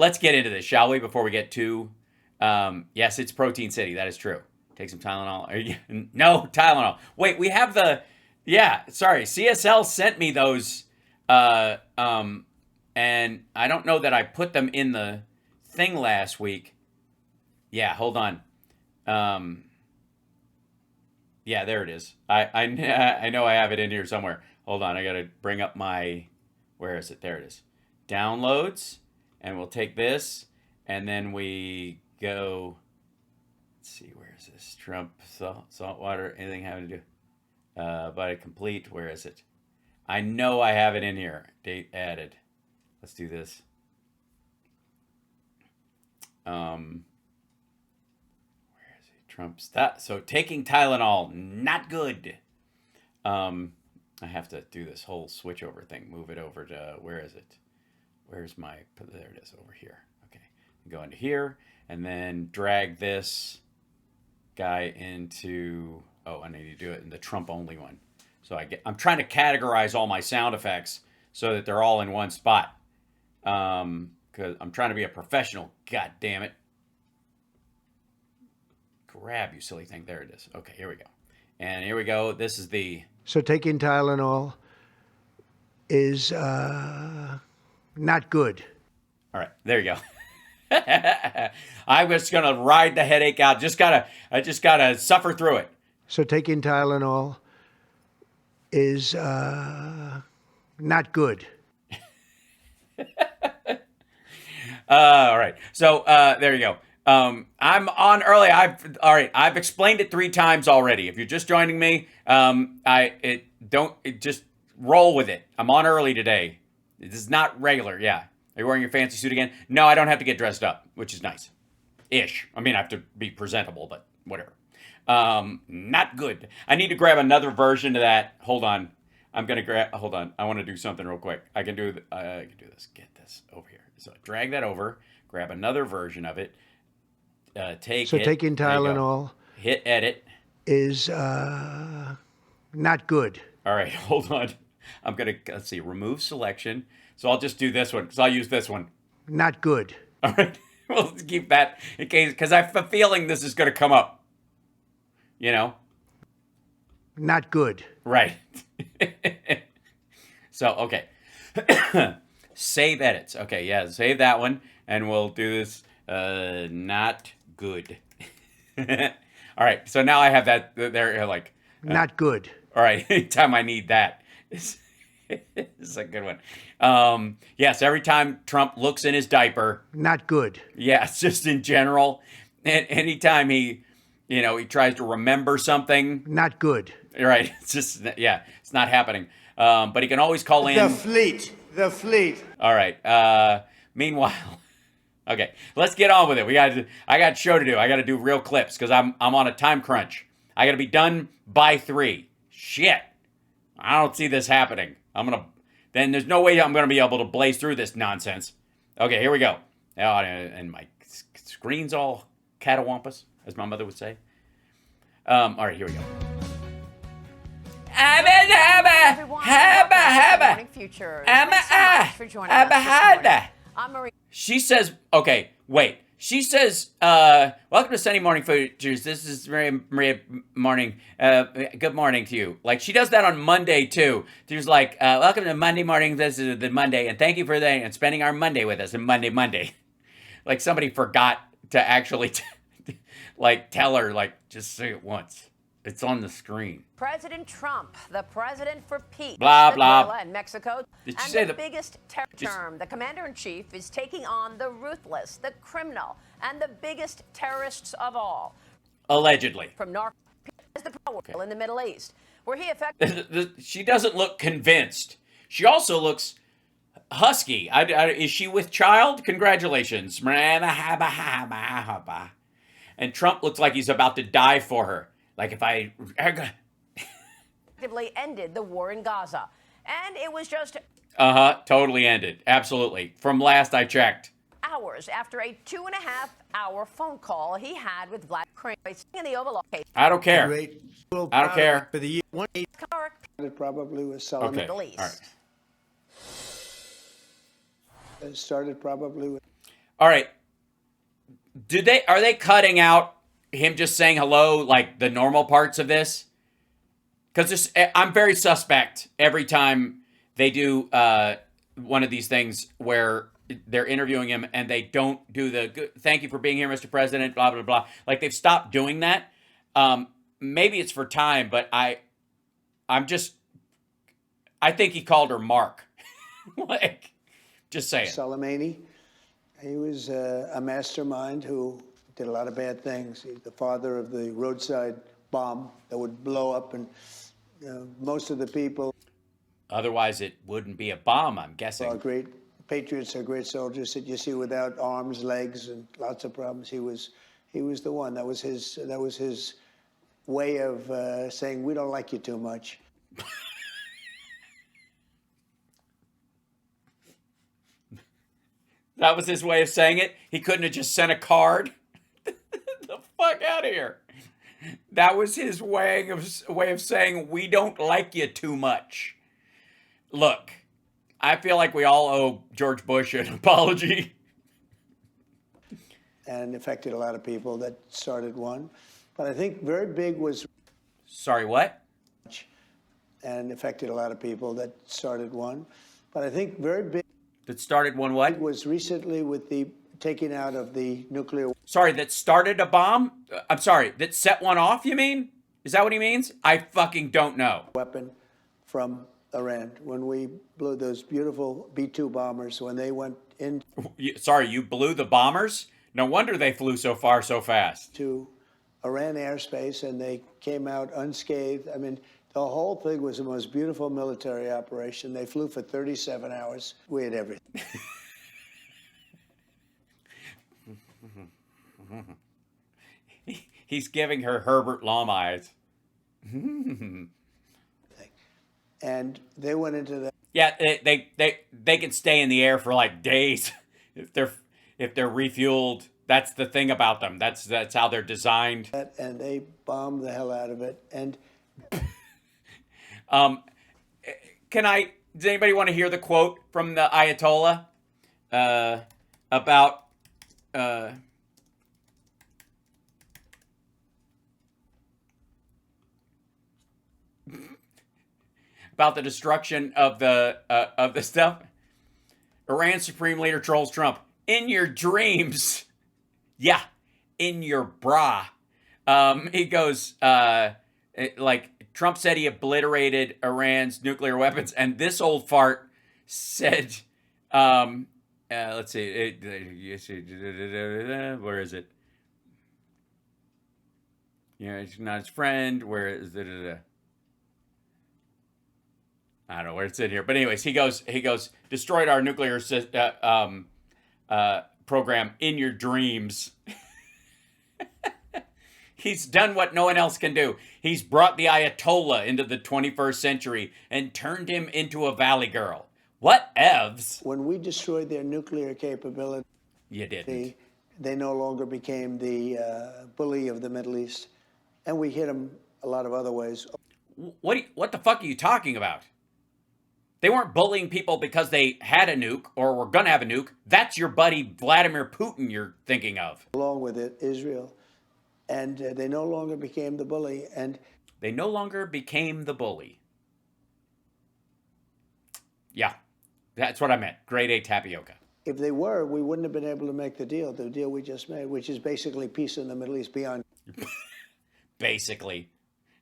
let's get into this, shall we? Before we get too, yes, it's Protein City. That is true. Take some Tylenol. No, Tylenol. Wait, we have the, yeah, sorry. CSL sent me those, and I don't know that I put them in the thing last week. Yeah, hold on. Yeah, there it is. I know I have it in here somewhere. Hold on, I gotta bring up my, where is it? There it is. Downloads, and we'll take this, and then we go, let's see, where is this? Trump, salt water, anything having to do, body complete, where is it? I know I have it in here. Date added. Let's do this. Where is it? Trump's that. So taking Tylenol, not good. I have to do this whole switch over thing. Move it over to, where is it? Where's my, there it is, over here. Okay, go into here, and then drag this guy into, oh, I need to do it in the Trump only one. So I'm trying to categorize all my sound effects so that they're all in one spot. Because I'm trying to be a professional. God damn it. Grab, you silly thing. There it is. Okay, here we go. And here we go. This is the... So taking Tylenol is not good. All right, there you go. I'm just going to ride the headache out. I just gotta suffer through it. So taking Tylenol is not good. All right. So there you go. I'm on early. I've explained it 3 times already. If you're just joining me, just roll with it. I'm on early today. This is not regular. Yeah. Are you wearing your fancy suit again? No, I don't have to get dressed up, which is nice. Ish. I mean, I have to be presentable, but whatever. Not good. I need to grab another version of that. Hold on. Hold on. I want to do something real quick. I can do this. Get this over here. So drag that over, grab another version of it. Taking Tylenol, hit edit, is not good. All right, hold on. Let's see, remove selection. So I'll just do this one because I'll use this one. Not good. All right, we'll keep that in case, because I have a feeling this is going to come up. You know? Not good. Right. So, okay. Save edits. Okay, yeah, save that one, and we'll do this. Not good. All right, so now I have that there, like... not good. All right, anytime I need that. This is a good one. Yes, every time Trump looks in his diaper... not good. Yes, just in general. And anytime he tries to remember something... not good. Right, it's just, yeah, it's not happening. But he can always call in... The fleet. All right, meanwhile... Okay, let's get on with it. I got show to do. I got to do real clips because I'm on a time crunch. I got to be done by 3. Shit. I don't see this happening. Then there's no way I'm going to be able to blaze through this nonsense. Okay, here we go. Oh, and my screen's all catawampus, as my mother would say. All right, here we go. I'm Maria. She says, okay, wait. She says, welcome to Sunday Morning Futures. This is Maria Morning. Good morning to you. Like, she does that on Monday, too. She's like, welcome to Monday morning. This is the Monday. And thank you for that and spending our Monday with us. And Monday. Like, somebody forgot to actually, tell her, just say it once. It's on the screen. President Trump, the president for peace. Blah, blah. In Mexico. Did you and say the biggest terror term, the commander-in-chief is taking on the ruthless, the criminal, and the biggest terrorists of all. Allegedly. From North is the powerful in the Middle East, where he effectively... She doesn't look convinced. She also looks husky. Is she with child? Congratulations. And Trump looks like he's about to die for her. Like if I... ended the war in Gaza. And it was just... totally ended. Absolutely. From last I checked. Hours after a 2.5-hour phone call he had with Vladimir Ukraine in the Oval Office. I don't care. I don't care. For the year it probably was selling okay. Middle East. All right. It started probably with... All right. Are they cutting out him just saying hello, like the normal parts of this? Because I'm very suspect every time they do one of these things where they're interviewing him and they don't do the thank you for being here, Mr. President, blah, blah, blah. Like they've stopped doing that. Maybe it's for time, but I think he called her Mark. Like, just saying. Soleimani. He was a mastermind who did a lot of bad things. He's the father of the roadside bomb that would blow up, and most of the people. Otherwise, it wouldn't be a bomb, I'm guessing. Are great patriots, are great soldiers that you see without arms, legs, and lots of problems. He was the one. That was his way of saying, we don't like you too much. That was his way of saying it? He couldn't have just sent a card? The fuck out of here. That was his way of saying, we don't like you too much. Look, I feel like we all owe George Bush an apology. And affected a lot of people. That started one. But I think very big was... Sorry, what? And affected a lot of people. That started one. But I think very big... That started one what? Was recently with the taking out of the nuclear... Sorry, that started a bomb? I'm sorry, that set one off, you mean? Is that what he means? I fucking don't know. Weapon from Iran. When we blew those beautiful B-2 bombers, when they went in... Sorry, you blew the bombers? No wonder they flew so far so fast. ...to Iran airspace, and they came out unscathed. I mean, the whole thing was the most beautiful military operation. They flew for 37 hours. We had everything. He's giving her Herbert Lom eyes. And they went into that. Yeah, they can stay in the air for like days if they're refueled. That's the thing about them. That's how they're designed. And they bombed the hell out of it. And does anybody want to hear the quote from the Ayatollah about the destruction of the stuff? Iran's Supreme Leader trolls Trump. In your dreams. Yeah, in your bra. He goes, Trump said he obliterated Iran's nuclear weapons, and this old fart said, let's see, where is it? Yeah, he's not his friend. Where is it? I don't know where it's in here, but anyways, he goes, destroyed our nuclear program in your dreams. He's done what no one else can do. He's brought the Ayatollah into the 21st century and turned him into a valley girl. What evs? When we destroyed their nuclear capability, you didn't. They no longer became the bully of the Middle East, and we hit them a lot of other ways. What the fuck are you talking about? They weren't bullying people because they had a nuke or were going to have a nuke. That's your buddy Vladimir Putin you're thinking of. Along with it, Israel. And they no longer became the bully. And they no longer became the bully. Yeah, that's what I meant. Grade A tapioca. If they were, we wouldn't have been able to make the deal we just made, which is basically peace in the Middle East beyond. Basically.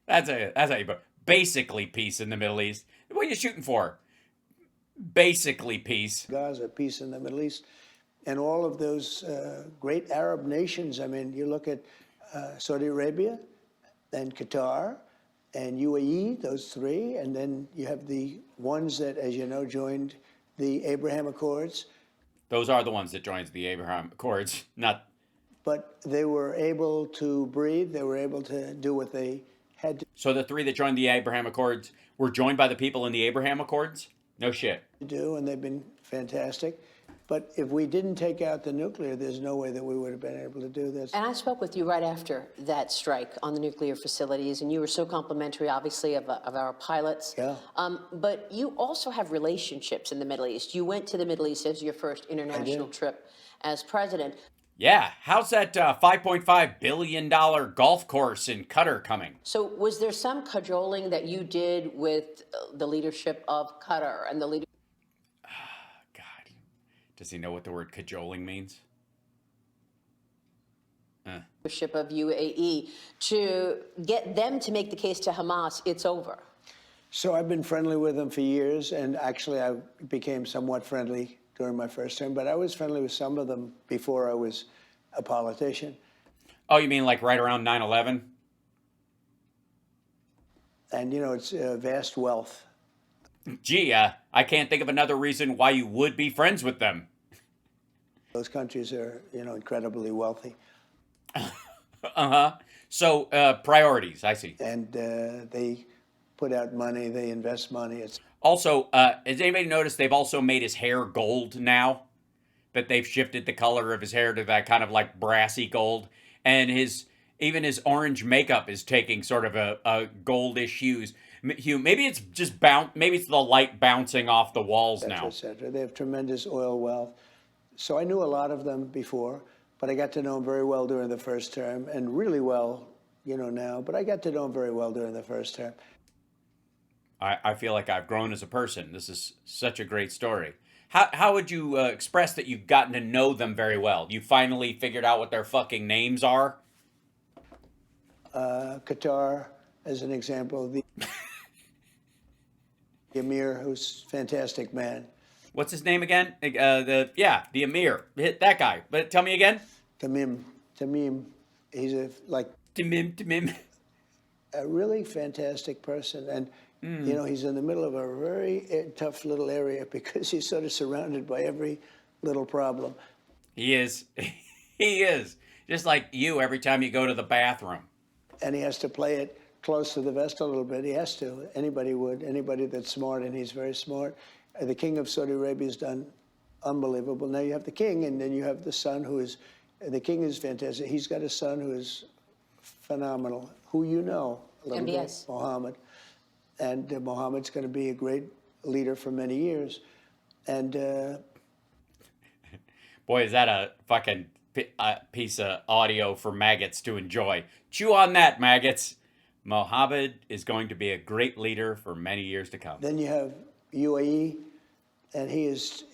That's how you put it. Basically peace in the Middle East. What are you shooting for? Basically peace. Gaza, peace in the Middle East. And all of those great Arab nations. I mean, you look at Saudi Arabia and Qatar and UAE, those three. And then you have the ones that, as you know, joined the Abraham Accords. Those are the ones that joined the Abraham Accords, not... But they were able to breathe. They were able to do what they had to. So the three that joined the Abraham Accords were joined by the people in the Abraham Accords? No shit. Do, and they've been fantastic. But if we didn't take out the nuclear, there's no way that we would have been able to do this. And I spoke with you right after that strike on the nuclear facilities, and you were so complimentary, obviously, of our pilots. Yeah. But you also have relationships in the Middle East. You went to the Middle East as your first international trip. as president. Yeah, how's that $5.5 billion golf course in Qatar coming? So was there some cajoling that you did with the leadership of Qatar and the God, does he know what the word cajoling means? leadership of UAE to get them to make the case to Hamas it's over? So I've been friendly with them for years, and actually I became somewhat friendly during my first term, but I was friendly with some of them before I was a politician. Oh, you mean like right around 9/11? And, you know, it's vast wealth. Gee, I can't think of another reason why you would be friends with them. Those countries are, you know, incredibly wealthy. Uh-huh. So, priorities, I see. And they put out money, they invest money. It's Also, has anybody noticed they've also made his hair gold now? That they've shifted the color of his hair to that kind of like brassy gold. And even his orange makeup is taking sort of a goldish hue. Maybe it's just maybe it's the light bouncing off the walls now. et cetera. They have tremendous oil wealth. So I knew a lot of them before, but I got to know them very well during the first term, and really well, you know, now. But I got to know them very well during the first term. I feel like I've grown as a person. This is such a great story. How would you express that you've gotten to know them very well? You finally figured out what their fucking names are? Qatar, as an example, the Emir, who's a fantastic man. What's his name again? The Emir. That guy. But tell me again. Tamim, he's Tamim. a really fantastic person. And, you know, he's in the middle of a very tough little area because he's sort of surrounded by every little problem. He is. He is. Just like you every time you go to the bathroom. And he has to play it close to the vest a little bit. He has to. Anybody would. Anybody that's smart, and he's very smart. The king of Saudi Arabia has done unbelievable. Now you have the king, and then you have the son who is, the king is fantastic. He's got a son who is phenomenal, who you know a little bit, Mohammed. And Mohammed's going to be a great leader for many years. And boy, is that a fucking piece of audio for maggots to enjoy. Chew on that, maggots. Mohammed is going to be a great leader for many years to come. then you have UAE, and he's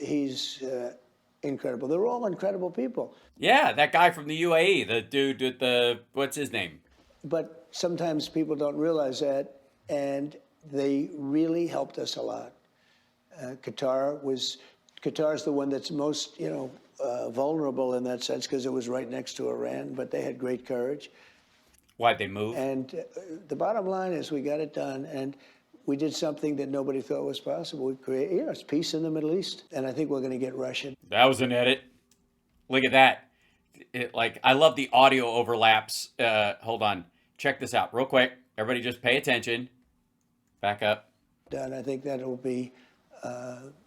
incredible. They're all incredible people. Yeah, that guy from the UAE, the dude with the, what's his name? But sometimes people don't realize that, and they really helped us a lot. Qatar's the one that's most, you know, vulnerable in that sense because it was right next to Iran, but they had great courage. Why'd they move? And the bottom line is we got it done, and we did something that nobody thought was possible. We created, you know, it's peace in the Middle East, and I think we're going to get Russia. That was an edit. Look at that. I love the audio overlaps. Hold on. Check this out real quick. Everybody just pay attention. Back up. Done. I think that'll be,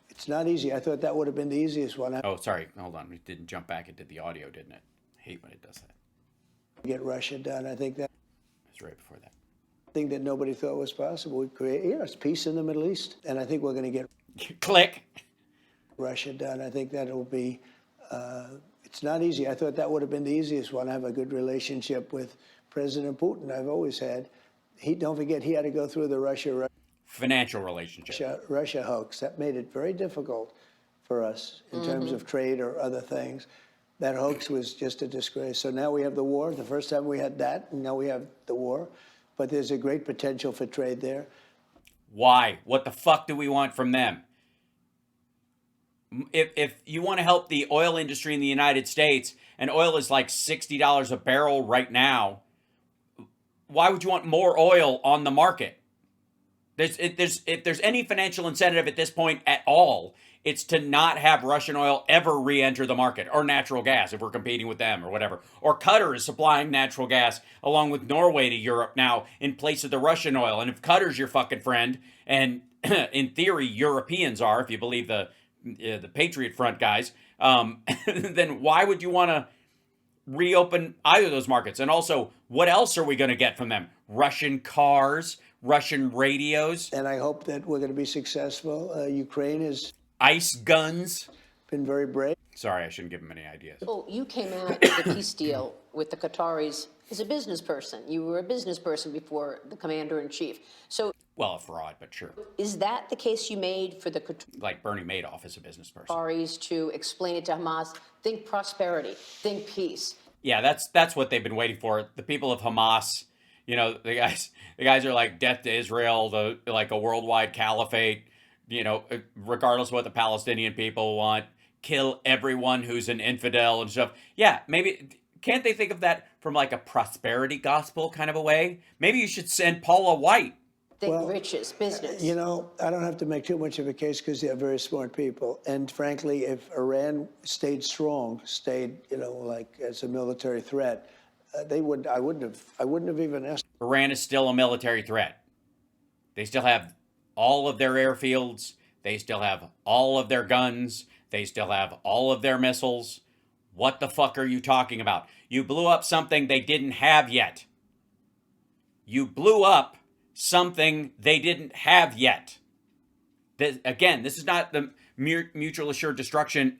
it's not easy. I thought that would have been the easiest one. Oh, sorry. Hold on. It didn't jump back into the audio, didn't it? I hate when it does that. Get Russia done. I think that. It's right before that. Thing that nobody thought was possible. We create, you know, it's peace in the Middle East, and I think we're going to get Click. Russia done. I think that'll be, it's not easy. I thought that would have been the easiest one. I have a good relationship with President Putin. I've always had. Don't forget, he had to go through the Russia Financial relationship. hoax. That made it very difficult for us in terms of trade or other things. That hoax was just a disgrace. So now we have the war. The first time we had that, and now we have the war. But there's a great potential for trade there. Why? What the fuck do we want from them? If you want to help the oil industry in the United States, and oil is like $60 a barrel right now, why would you want more oil on the market? If there's any financial incentive at this point at all, it's to not have Russian oil ever re-enter the market, or natural gas if we're competing with them or whatever. Or Qatar is supplying natural gas along with Norway to Europe now in place of the Russian oil. And if Qatar's your fucking friend, and in theory Europeans are, if you believe the Patriot Front guys, then why would you want to reopen either of those markets? And also, what else are we going to get from them? Russian cars, Russian radios, And I hope that we're going to be successful. Ukraine is ice guns. been very brave. Sorry, I shouldn't give him any ideas. Well, you came out of the peace deal with the Qataris as a business person. You were a business person before the commander-in-chief. So Well, a fraud, but sure. is that the case you made for the Like Bernie Madoff is a business person. Qataris to explain it to Hamas? Think prosperity, think peace. Yeah, that's what they've been waiting for. The people of Hamas, you know, the guys are like death to Israel, like a worldwide caliphate, you know, regardless of what the Palestinian people want, kill everyone who's an infidel and stuff. Yeah, maybe can't they think of that from like a prosperity gospel kind of a way? Maybe you should send Paula White. Think Well, riches, business. You know, I don't have to make too much of a case because they're very smart people. And frankly, if Iran stayed strong, you know, like as a military threat, I wouldn't have even asked. Iran is still a military threat. They still have all of their airfields. They still have all of their guns. They still have all of their missiles. What the fuck are you talking about? You blew up something they didn't have yet. You blew up something they didn't have yet. Again, this is not the mutual assured destruction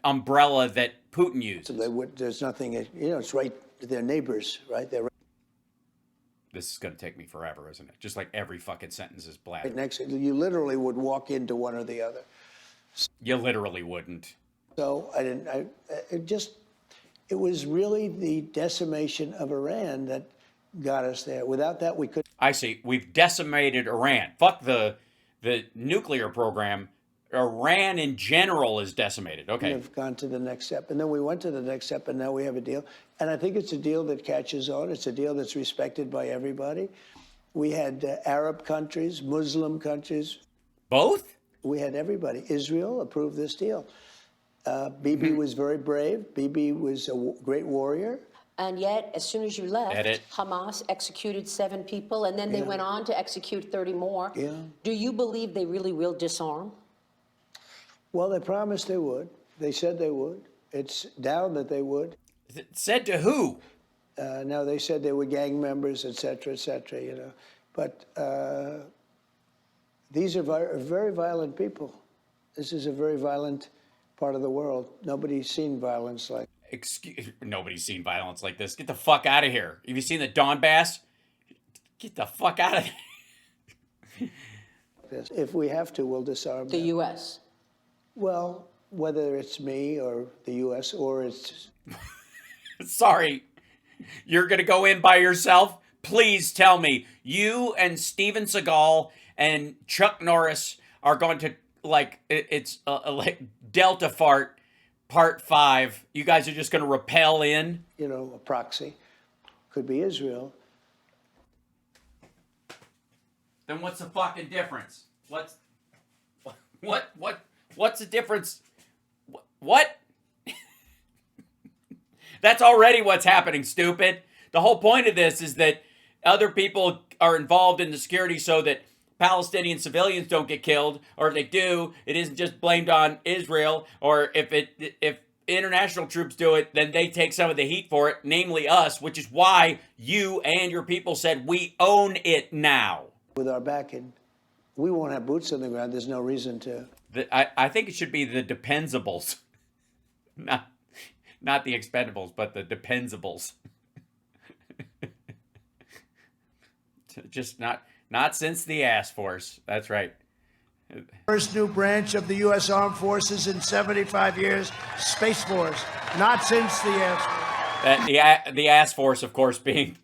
umbrella that Putin uses. There's nothing, you know, it's right, they're neighbors, right? They're This is going to take me forever, isn't it? Just like every fucking sentence is black. right next. You literally would walk into one or the other. You literally wouldn't. So it was really the decimation of Iran that got us there. Without that, we couldn't. I see. We've decimated Iran. Fuck the nuclear program. Iran in general is decimated. Okay. Have gone to the next step. And then we went to the next step, and now we have a deal. And I think it's a deal that catches on. It's a deal that's respected by everybody. We had Arab countries, Muslim countries. Both? We had everybody. Israel approved this deal. Bibi was very brave. Bibi was a great warrior. And yet, as soon as you left, Edit. Hamas executed 7 people, and then they went on to execute 30 more. Yeah. Do you believe they really will disarm? Well, they promised they would. They said they would. It's down that they would. Said to who? Now, they said they were gang members, et cetera, you know. But these are very violent people. This is a very violent part of the world. Nobody's seen violence like. Nobody's seen violence like this. Get the fuck out of here. Have you seen the Donbass? Get the fuck out of this. If we have to, we'll disarm The them. U.S.? Well, whether it's me or the U.S. or it's. Sorry. You're going to go in by yourself? Please tell me. You and Steven Seagal and Chuck Norris are going to, like, it's like Delta Fart Part 5. You guys are just going to rappel in? You know, a proxy. Could be Israel. Then what's the fucking difference? What's the difference? What? That's already what's happening, stupid. The whole point of this is that other people are involved in the security so that Palestinian civilians don't get killed, or if they do, it isn't just blamed on Israel, or if international troops do it, then they take some of the heat for it, namely us, which is why you and your people said we own it now. With our backing, we won't have boots on the ground. There's no reason to. I think it should be the depensables, not the expendables, but the depensables. Just not since the ass force. That's right. First new branch of the U.S. Armed Forces in 75 years, Space Force. Not since the ass. The ass force, of course, being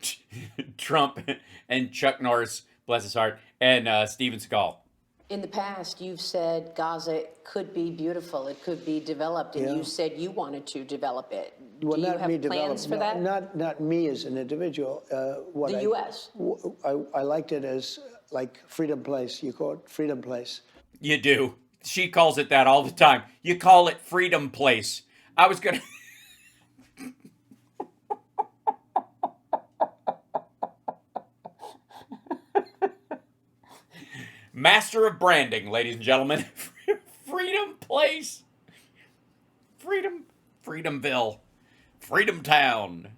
Trump and Chuck Norris, bless his heart, and Steven Seagal. In the past, you've said Gaza could be beautiful, it could be developed, and you said you wanted to develop it. Well, Do you not have me plans for that? Not me as an individual. The U.S.? I liked it as like Freedom Place. You call it Freedom Place. You do. She calls it that all the time. You call it Freedom Place. I was gonna. Master of branding, ladies and gentlemen. Freedom Place. Freedomville. Freedom Town.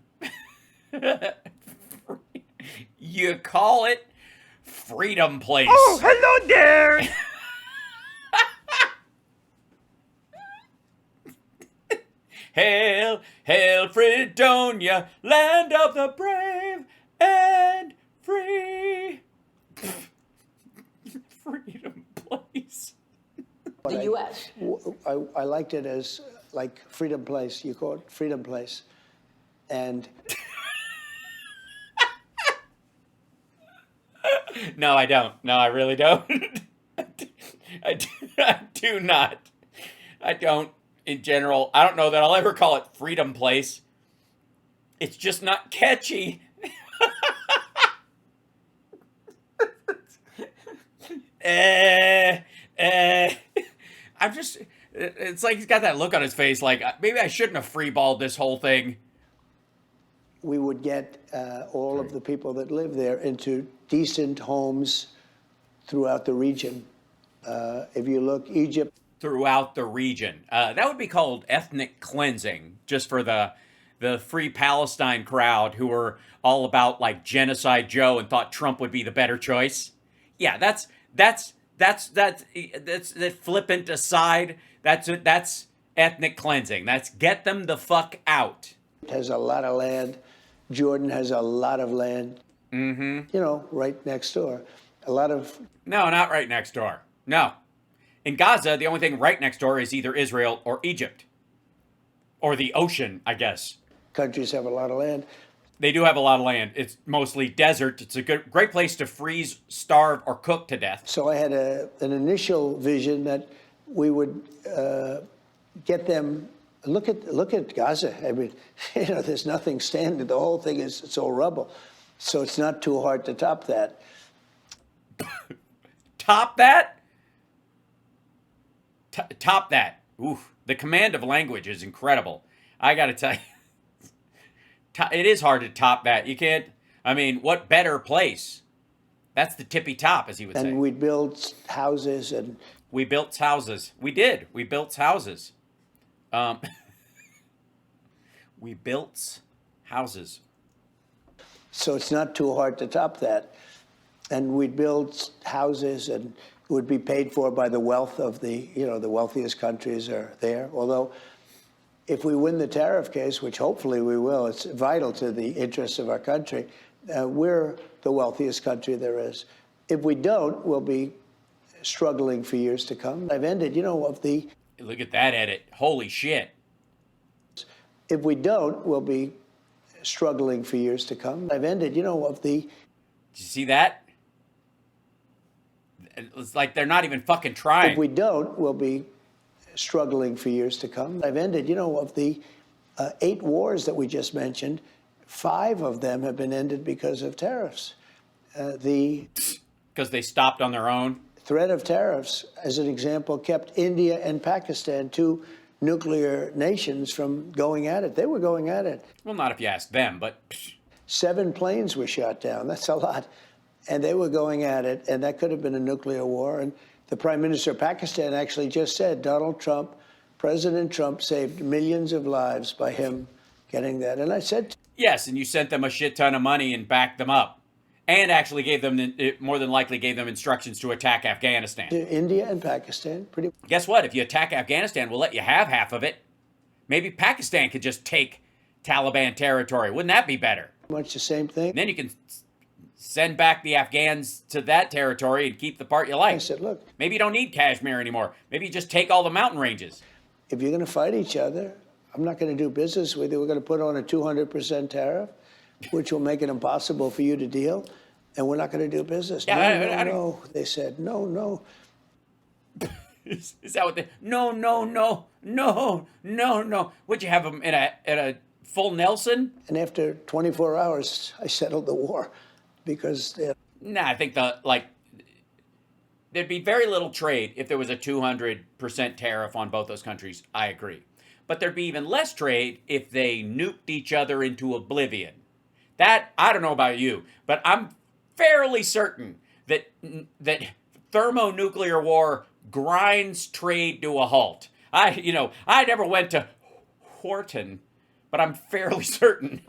You call it Freedom Place. Oh, hello there. Hail, hail, Fredonia, land of the brave and free. Freedom Place. The U.S. I liked it as like Freedom Place. You call it Freedom Place. And No, I don't. No, I really don't. I do not. I don't, in general. I don't know that I'll ever call it Freedom Place. It's just not catchy. I'm just, it's like he's got that look on his face like, maybe I shouldn't have freeballed this whole thing. we would get all of the people that live there into decent homes throughout the region. If you look, Egypt. Throughout the region. That would be called ethnic cleansing, just for the Free Palestine crowd who were all about like Genocide Joe and thought Trump would be the better choice. Yeah, that's flippant aside. That's ethnic cleansing. That's get them the fuck out. Has a lot of land. Jordan has a lot of land. Mm-hmm. You know, right next door. A lot of. No, not right next door. No. In Gaza, the only thing right next door is either Israel or Egypt. Or the ocean, I guess. Countries have a lot of land. They do have a lot of land. It's mostly desert. It's a great place to freeze, starve, or cook to death. So I had an initial vision that we would get them. Look at Gaza. I mean, you know, there's nothing standing. The whole thing it's all rubble. So it's not too hard to top that. Top that? Top that. Oof. The command of language is incredible. I got to tell you. It is hard to top that. You can't. I mean, what better place? That's the tippy top, as he would say. And we'd build houses and. We built houses. We did. We built houses. We built houses. So it's not too hard to top that. And we'd build houses and it would be paid for by the wealth of the wealthiest countries are there. Although, if we win the tariff case, which hopefully we will, it's vital to the interests of our country, we're the wealthiest country there is. If we don't, we'll be struggling for years to come. I've ended, Look at that edit. Holy shit. If we don't, we'll be struggling for years to come. I've ended, Did you see that? It's like they're not even fucking trying. If we don't, we'll be struggling for years to come. I've ended, of the 8 wars that we just mentioned, 5 of them have been ended because of tariffs. Because they stopped on their own? Threat of tariffs, as an example, kept India and Pakistan, 2 nuclear nations, from going at it. They were going at it. Well, not if you ask them, but... 7 planes were shot down. That's a lot. And they were going at it, and that could have been a nuclear war. And the Prime Minister of Pakistan actually just said President Trump saved millions of lives by him getting that. And I said... Yes, and you sent them a shit ton of money and backed them up. And actually gave them, more than likely gave them instructions to attack Afghanistan. To India and Pakistan, pretty... Guess what? If you attack Afghanistan, we'll let you have half of it. Maybe Pakistan could just take Taliban territory. Wouldn't that be better? Much the same thing. And then you can send back the Afghans to that territory and keep the part you like. I said, look... Maybe you don't need Kashmir anymore. Maybe you just take all the mountain ranges. If you're going to fight each other, I'm not going to do business with you. We're going to put on a 200% tariff, which will make it impossible for you to deal, and we're not going to do business. Yeah, no. They said, no. Is that what they... No. Would you have them at a full Nelson? And after 24 hours, I settled the war because... Nah, I think there'd be very little trade if there was a 200% tariff on both those countries. I agree. But there'd be even less trade if they nuked each other into oblivion. That, I don't know about you, but I'm fairly certain that thermonuclear war grinds trade to a halt. I never went to Horton, but I'm fairly certain.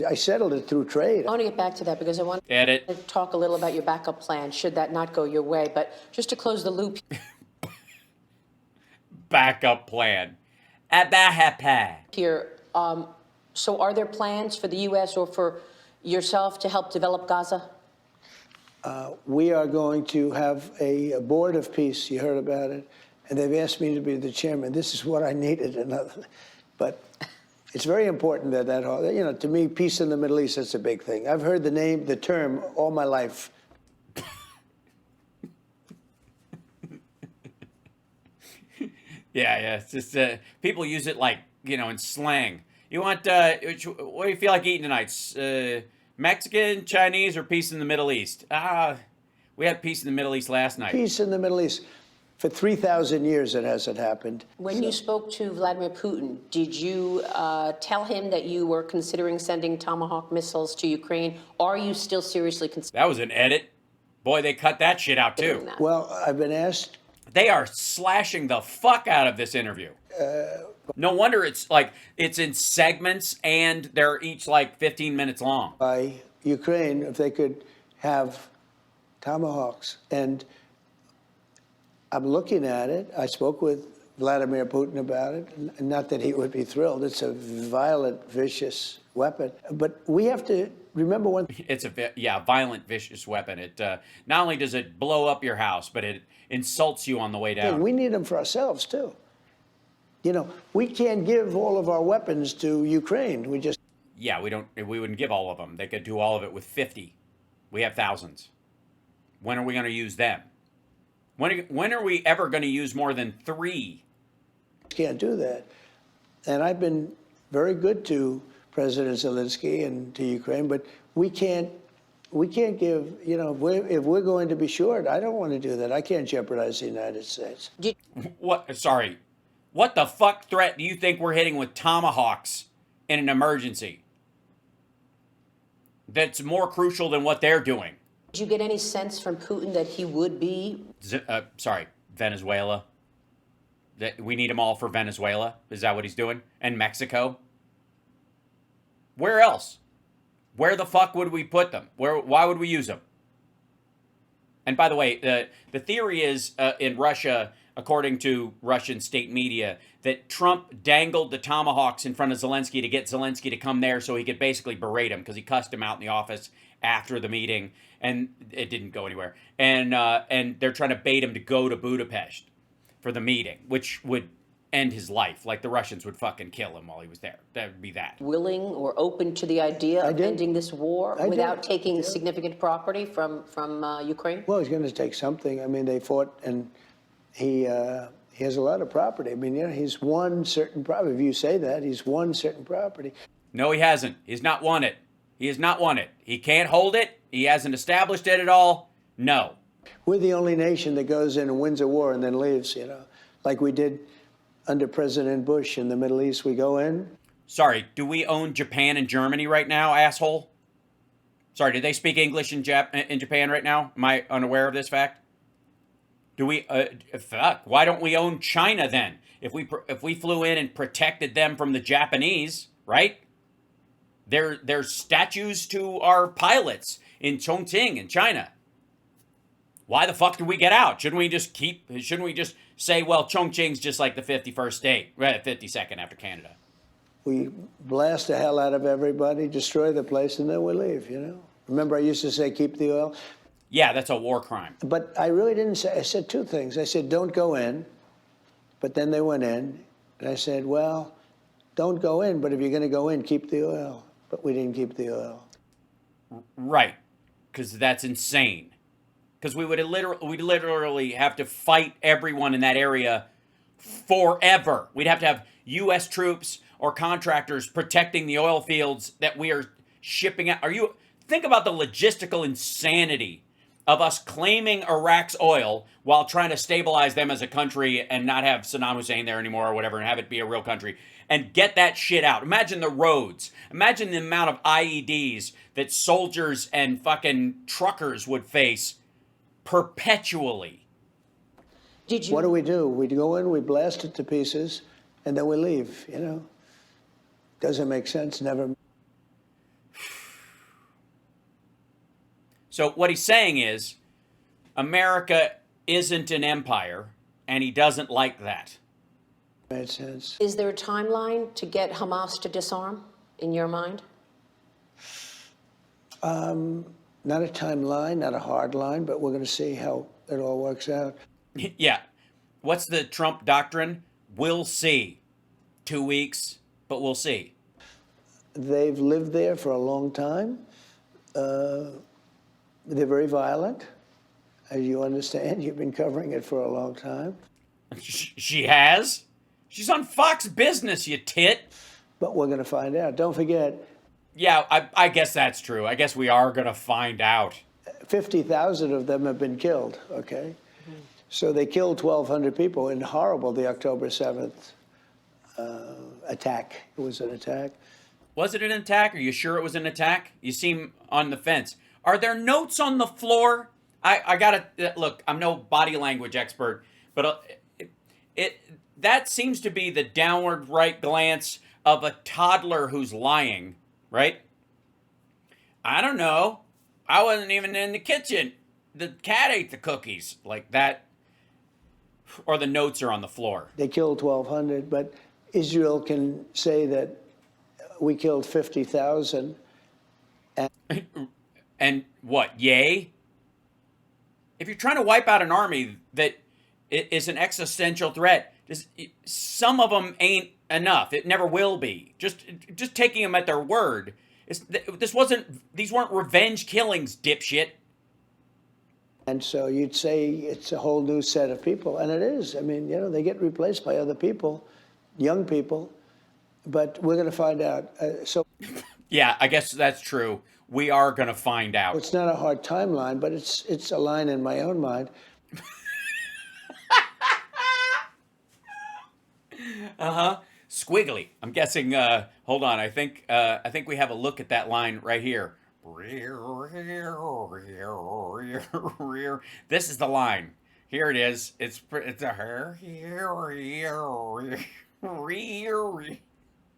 I settled it through trade. I want to get back to that because I want to talk a little about your backup plan should that not go your way. But just to close the loop. Backup plan. Abahapa. Here, so are there plans for the U.S. or for yourself to help develop Gaza? We are going to have a board of peace. You heard about it. And they've asked me to be the chairman. This is what I needed. But it's very important that to me, peace in the Middle East, that's a big thing. I've heard the term all my life. Yeah. It's just people use it like, in slang. You want, what do you feel like eating tonight? Mexican, Chinese, or peace in the Middle East? We had peace in the Middle East last night. Peace in the Middle East. For 3,000 years, it hasn't happened. When you spoke to Vladimir Putin, did you tell him that you were considering sending Tomahawk missiles to Ukraine? Are you still seriously considering That was an edit. Boy, they cut that shit out too. that? Well, I've been asked. They are slashing the fuck out of this interview. No wonder it's in segments and they're each like 15 minutes long. By Ukraine, if they could have Tomahawks. And I'm looking at it. I spoke with Vladimir Putin about it. Not that he would be thrilled. It's a violent, vicious weapon. But we have to remember one thing. It's a violent, vicious weapon. It not only does it blow up your house, but it insults you on the way down. We need them for ourselves, too. We can't give all of our weapons to Ukraine. Yeah, we wouldn't give all of them. They could do all of it with 50. We have thousands. When are we going to use them? When are we ever going to use more than 3? Can't do that. And I've been very good to President Zelensky and to Ukraine, but we can't give, if we're going to be short, I don't want to do that. I can't jeopardize the United States. What? Sorry. What the fuck threat do you think we're hitting with Tomahawks in an emergency? That's more crucial than what they're doing. Did you get any sense from Putin that he would be? Venezuela. That we need them all for Venezuela. Is that what he's doing? And Mexico. Where else? Where the fuck would we put them? Why would we use them? And by the way, the theory is in Russia, according to Russian state media, that Trump dangled the Tomahawks in front of Zelensky to get Zelensky to come there so he could basically berate him because he cussed him out in the office after the meeting, and it didn't go anywhere. And they're trying to bait him to go to Budapest for the meeting, which would end his life. Like the Russians would fucking kill him while he was there. That would be that. Willing or open to the idea of ending this war without taking significant property from Ukraine? Well, he's going to take something. I mean, they fought, and he has a lot of property. I mean, he's won certain property. If you say that, he's won certain property. No, he hasn't. He's not won it. He has not won it. He can't hold it. He hasn't established it at all. No. We're the only nation that goes in and wins a war and then leaves, like we did under President Bush in the Middle East. We go in. Sorry, do we own Japan and Germany right now, asshole? Sorry, do they speak English in Japan right now? Am I unaware of this fact? Do we? Fuck. Why don't we own China then? If we flew in and protected them from the Japanese, right? There's statues to our pilots in Chongqing in China. Why the fuck did we get out? Shouldn't we just say, well, Chongqing's just like the 51st state, right? 52nd after Canada. We blast the hell out of everybody, destroy the place, and then we leave, Remember I used to say, keep the oil? Yeah, that's a war crime. But I really didn't say, I said 2 things. I said, don't go in. But then they went in. And I said, well, don't go in, but if you're going to go in, keep the oil. But we didn't keep the oil. Right, because that's insane. Because we'd literally have to fight everyone in that area forever. We'd have to have U.S. troops or contractors protecting the oil fields that we are shipping out. Think about the logistical insanity of us claiming Iraq's oil while trying to stabilize them as a country and not have Saddam Hussein there anymore or whatever and have it be a real country and get that shit out. Imagine the roads. Imagine the amount of IEDs that soldiers and fucking truckers would face perpetually. What do? We go in, we blast it to pieces, and then we leave, Doesn't make sense, never. So what he's saying is, America isn't an empire, and he doesn't like that. Made sense. Is there a timeline to get Hamas to disarm, in your mind? Not a timeline, not a hard line, but we're going to see how it all works out. Yeah. What's the Trump doctrine? We'll see. 2 weeks, but we'll see. They've lived there for a long time. They're very violent. As you understand, you've been covering it for a long time. She has? She's on Fox Business, you tit. But we're going to find out. Don't forget, Yeah, I guess that's true. I guess we are going to find out. 50,000 of them have been killed, okay? So they killed 1,200 people in horrible, the October 7th attack. It was an attack. Was it an attack? Are you sure it was an attack? You seem on the fence. Are there notes on the floor? I gotta look. I'm no body language expert, but that seems to be the downward right glance of a toddler who's lying, right? I don't know. I wasn't even in the kitchen. The cat ate the cookies, like that. Or the notes are on the floor. They killed 1,200, but Israel can say that we killed 50,000. And what, yay? If you're trying to wipe out an army that is an existential threat, some of them ain't enough. It never will be. Just taking them at their word. These weren't revenge killings, dipshit. And so you'd say it's a whole new set of people, and it is. I mean, you know, they get replaced by other people, young people, but we're going to find out. Yeah, I guess that's true. We are going to find out. It's not a hard timeline, but it's a line in my own mind. Squiggly. I'm guessing. Hold on. I think we have a look at that line right here. This is the line. Here it is. It's a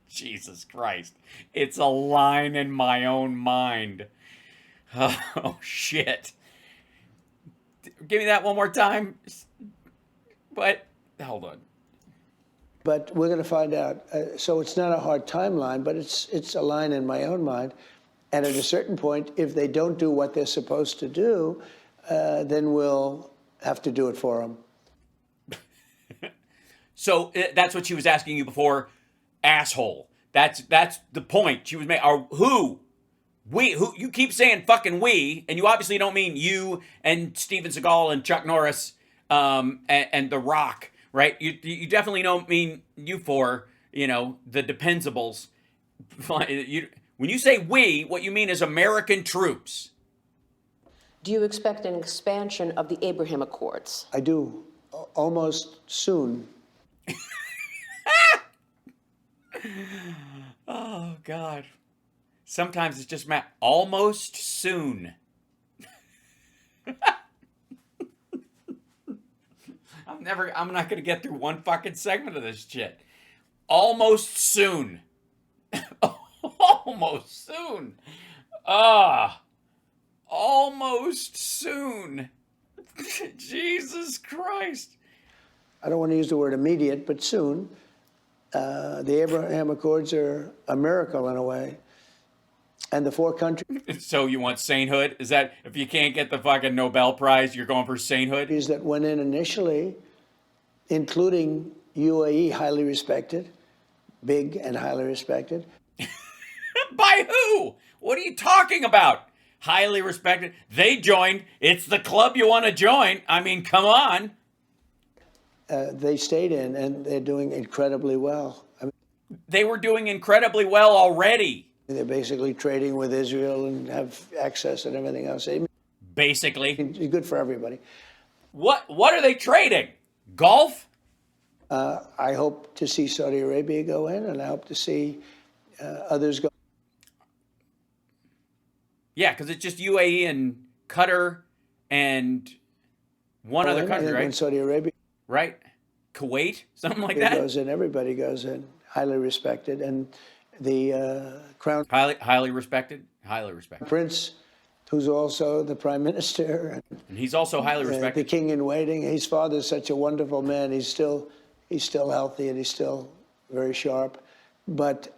Jesus Christ. It's a line in my own mind. Oh shit. Give me that one more time. But hold on. But we're going to find out. So it's not a hard timeline, but it's a line in my own mind. And at a certain point, if they don't do what they're supposed to do, then we'll have to do it for them. So that's what she was asking you before, asshole. That's the point she was making. Who you keep saying fucking we, and you obviously don't mean you and Steven Seagal and Chuck Norris and The Rock, right? You definitely don't mean you four, you know, the Depensables. When you say we, what you mean is American troops. Do you expect an expansion of the Abraham Accords? I do, almost soon. Oh, God. Sometimes it's just almost soon. I'm not going to get through one fucking segment of this shit. Almost soon. Almost soon. Almost soon. Jesus Christ. I don't want to use the word immediate, but soon. The Abraham Accords are a miracle in a way. And the four countries So you want sainthood? Is that if you can't get the fucking Nobel Prize, you're going for sainthood? that went in initially, including UAE, highly respected, big and highly respected. By who? What are you talking about? Highly respected. They joined. It's the club you want to join. I mean, come on. They stayed in, and they're doing incredibly well. I mean, They were doing incredibly well already. they're basically trading with Israel and have access and everything else. Basically. It's good for everybody. What are they trading? Golf? I hope to see Saudi Arabia go in, and I hope to see others go. Yeah, because it's just UAE and Qatar and one other country, And when right? Saudi Arabia Right? Kuwait? Something like that? goes in, everybody goes in, highly respected. And the Crown Highly respected? Highly respected. Prince, who's also the Prime Minister, And he's also highly and the respected. King in Waiting. His father's such a wonderful man. He's still He's still healthy and he's still very sharp. But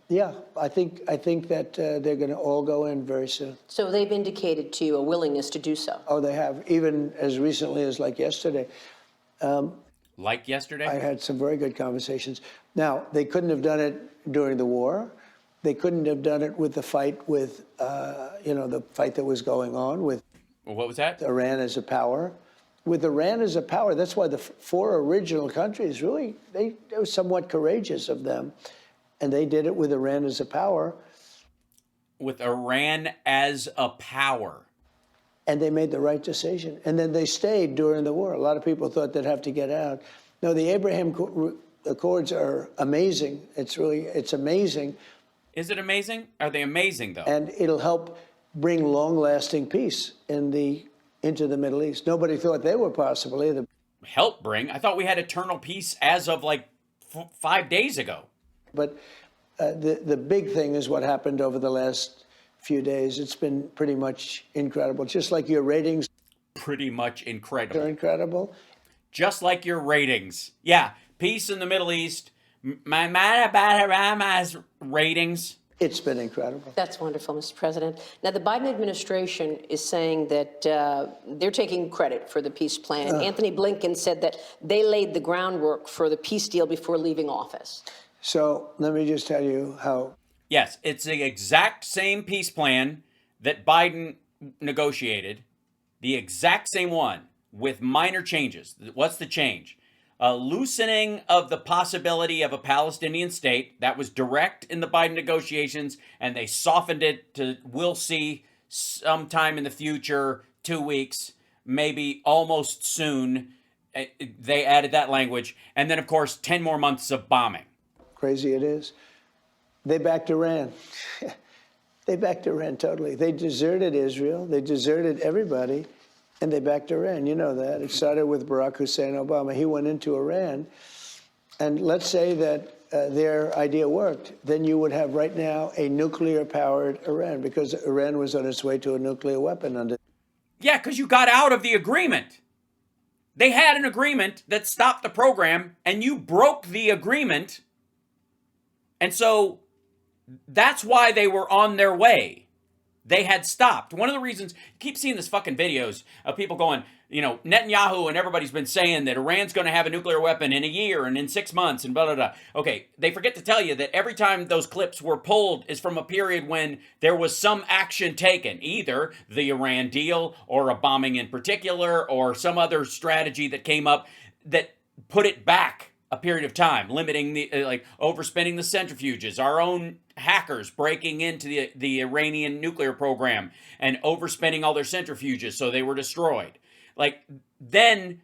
yeah, I think that they're going to all go in very soon. So they've indicated to you a willingness to do so. Oh, they have, even as recently as like yesterday. Like yesterday? I had some very good conversations. Now, they couldn't have done it during the war. They couldn't have done it with the fight with, the fight that was going on with What was that? Iran as a power. With Iran as a power, that's why the four original countries really, they were somewhat courageous of them. And they did it with Iran as a power. With Iran as a power. And they made the right decision. And then they stayed during the war. A lot of people thought they'd have to get out. No, the Abraham Accords are amazing. It's amazing. Is it amazing? Are they amazing, though? And it'll help bring long-lasting peace into the Middle East. Nobody thought they were possible either. Help bring? I thought we had eternal peace as of like 5 days ago. But the big thing is what happened over the last few days. It's been pretty much incredible. Just like your ratings Pretty much incredible. are incredible. Just like your ratings. Yeah, peace in the Middle East. My Maria Bartiromo's ratings. It's been incredible. That's wonderful, Mr. President. Now, the Biden administration is saying that they're taking credit for the peace plan. Anthony Blinken said that they laid the groundwork for the peace deal before leaving office. So let me just tell you how. Yes, it's the exact same peace plan that Biden negotiated. The exact same one with minor changes. What's the change? A loosening of the possibility of a Palestinian state. That was direct in the Biden negotiations, and they softened it to, we'll see sometime in the future, 2 weeks, maybe almost soon. They added that language. And then, of course, 10 more months of bombing. Crazy it is. They backed Iran. They backed Iran totally. They deserted Israel. They deserted everybody. And they backed Iran. You know that. It started with Barack Hussein Obama. He went into Iran. And let's say that their idea worked. Then you would have right now a nuclear-powered Iran, because Iran was on its way to a nuclear weapon under. Yeah, because you got out of the agreement. They had an agreement that stopped the program, and you broke the agreement. And so that's why they were on their way. They had stopped. One of the reasons, you keep seeing this fucking videos of people going, Netanyahu and everybody's been saying that Iran's going to have a nuclear weapon in a year and in 6 months and blah, blah, blah. Okay, they forget to tell you that every time those clips were pulled is from a period when there was some action taken, either the Iran deal or a bombing in particular or some other strategy that came up that put it back a period of time, limiting the, overspending the centrifuges, our own hackers breaking into the Iranian nuclear program and overspending all their centrifuges so they were destroyed. Then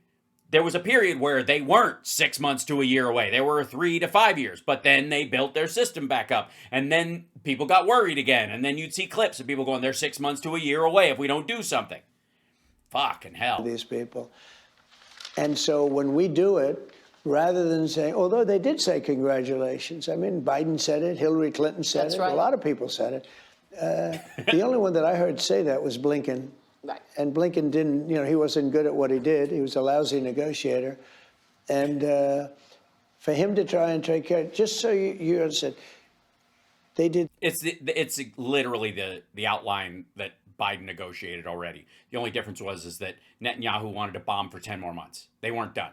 there was a period where they weren't 6 months to a year away. They were 3 to 5 years, but then they built their system back up. And then people got worried again. And then you'd see clips of people going, they're 6 months to a year away if we don't do something. Fucking hell. These people. And so when we do it, rather than saying, although they did say congratulations. I mean, Biden said it, Hillary Clinton said That's it, right. A lot of people said it. The only one that I heard say that was Blinken. Right. And Blinken didn't, he wasn't good at what he did. He was a lousy negotiator. And for him to try and take care, just so you understand, they did. It's literally the outline that Biden negotiated already. The only difference is that Netanyahu wanted to bomb for 10 more months. They weren't done.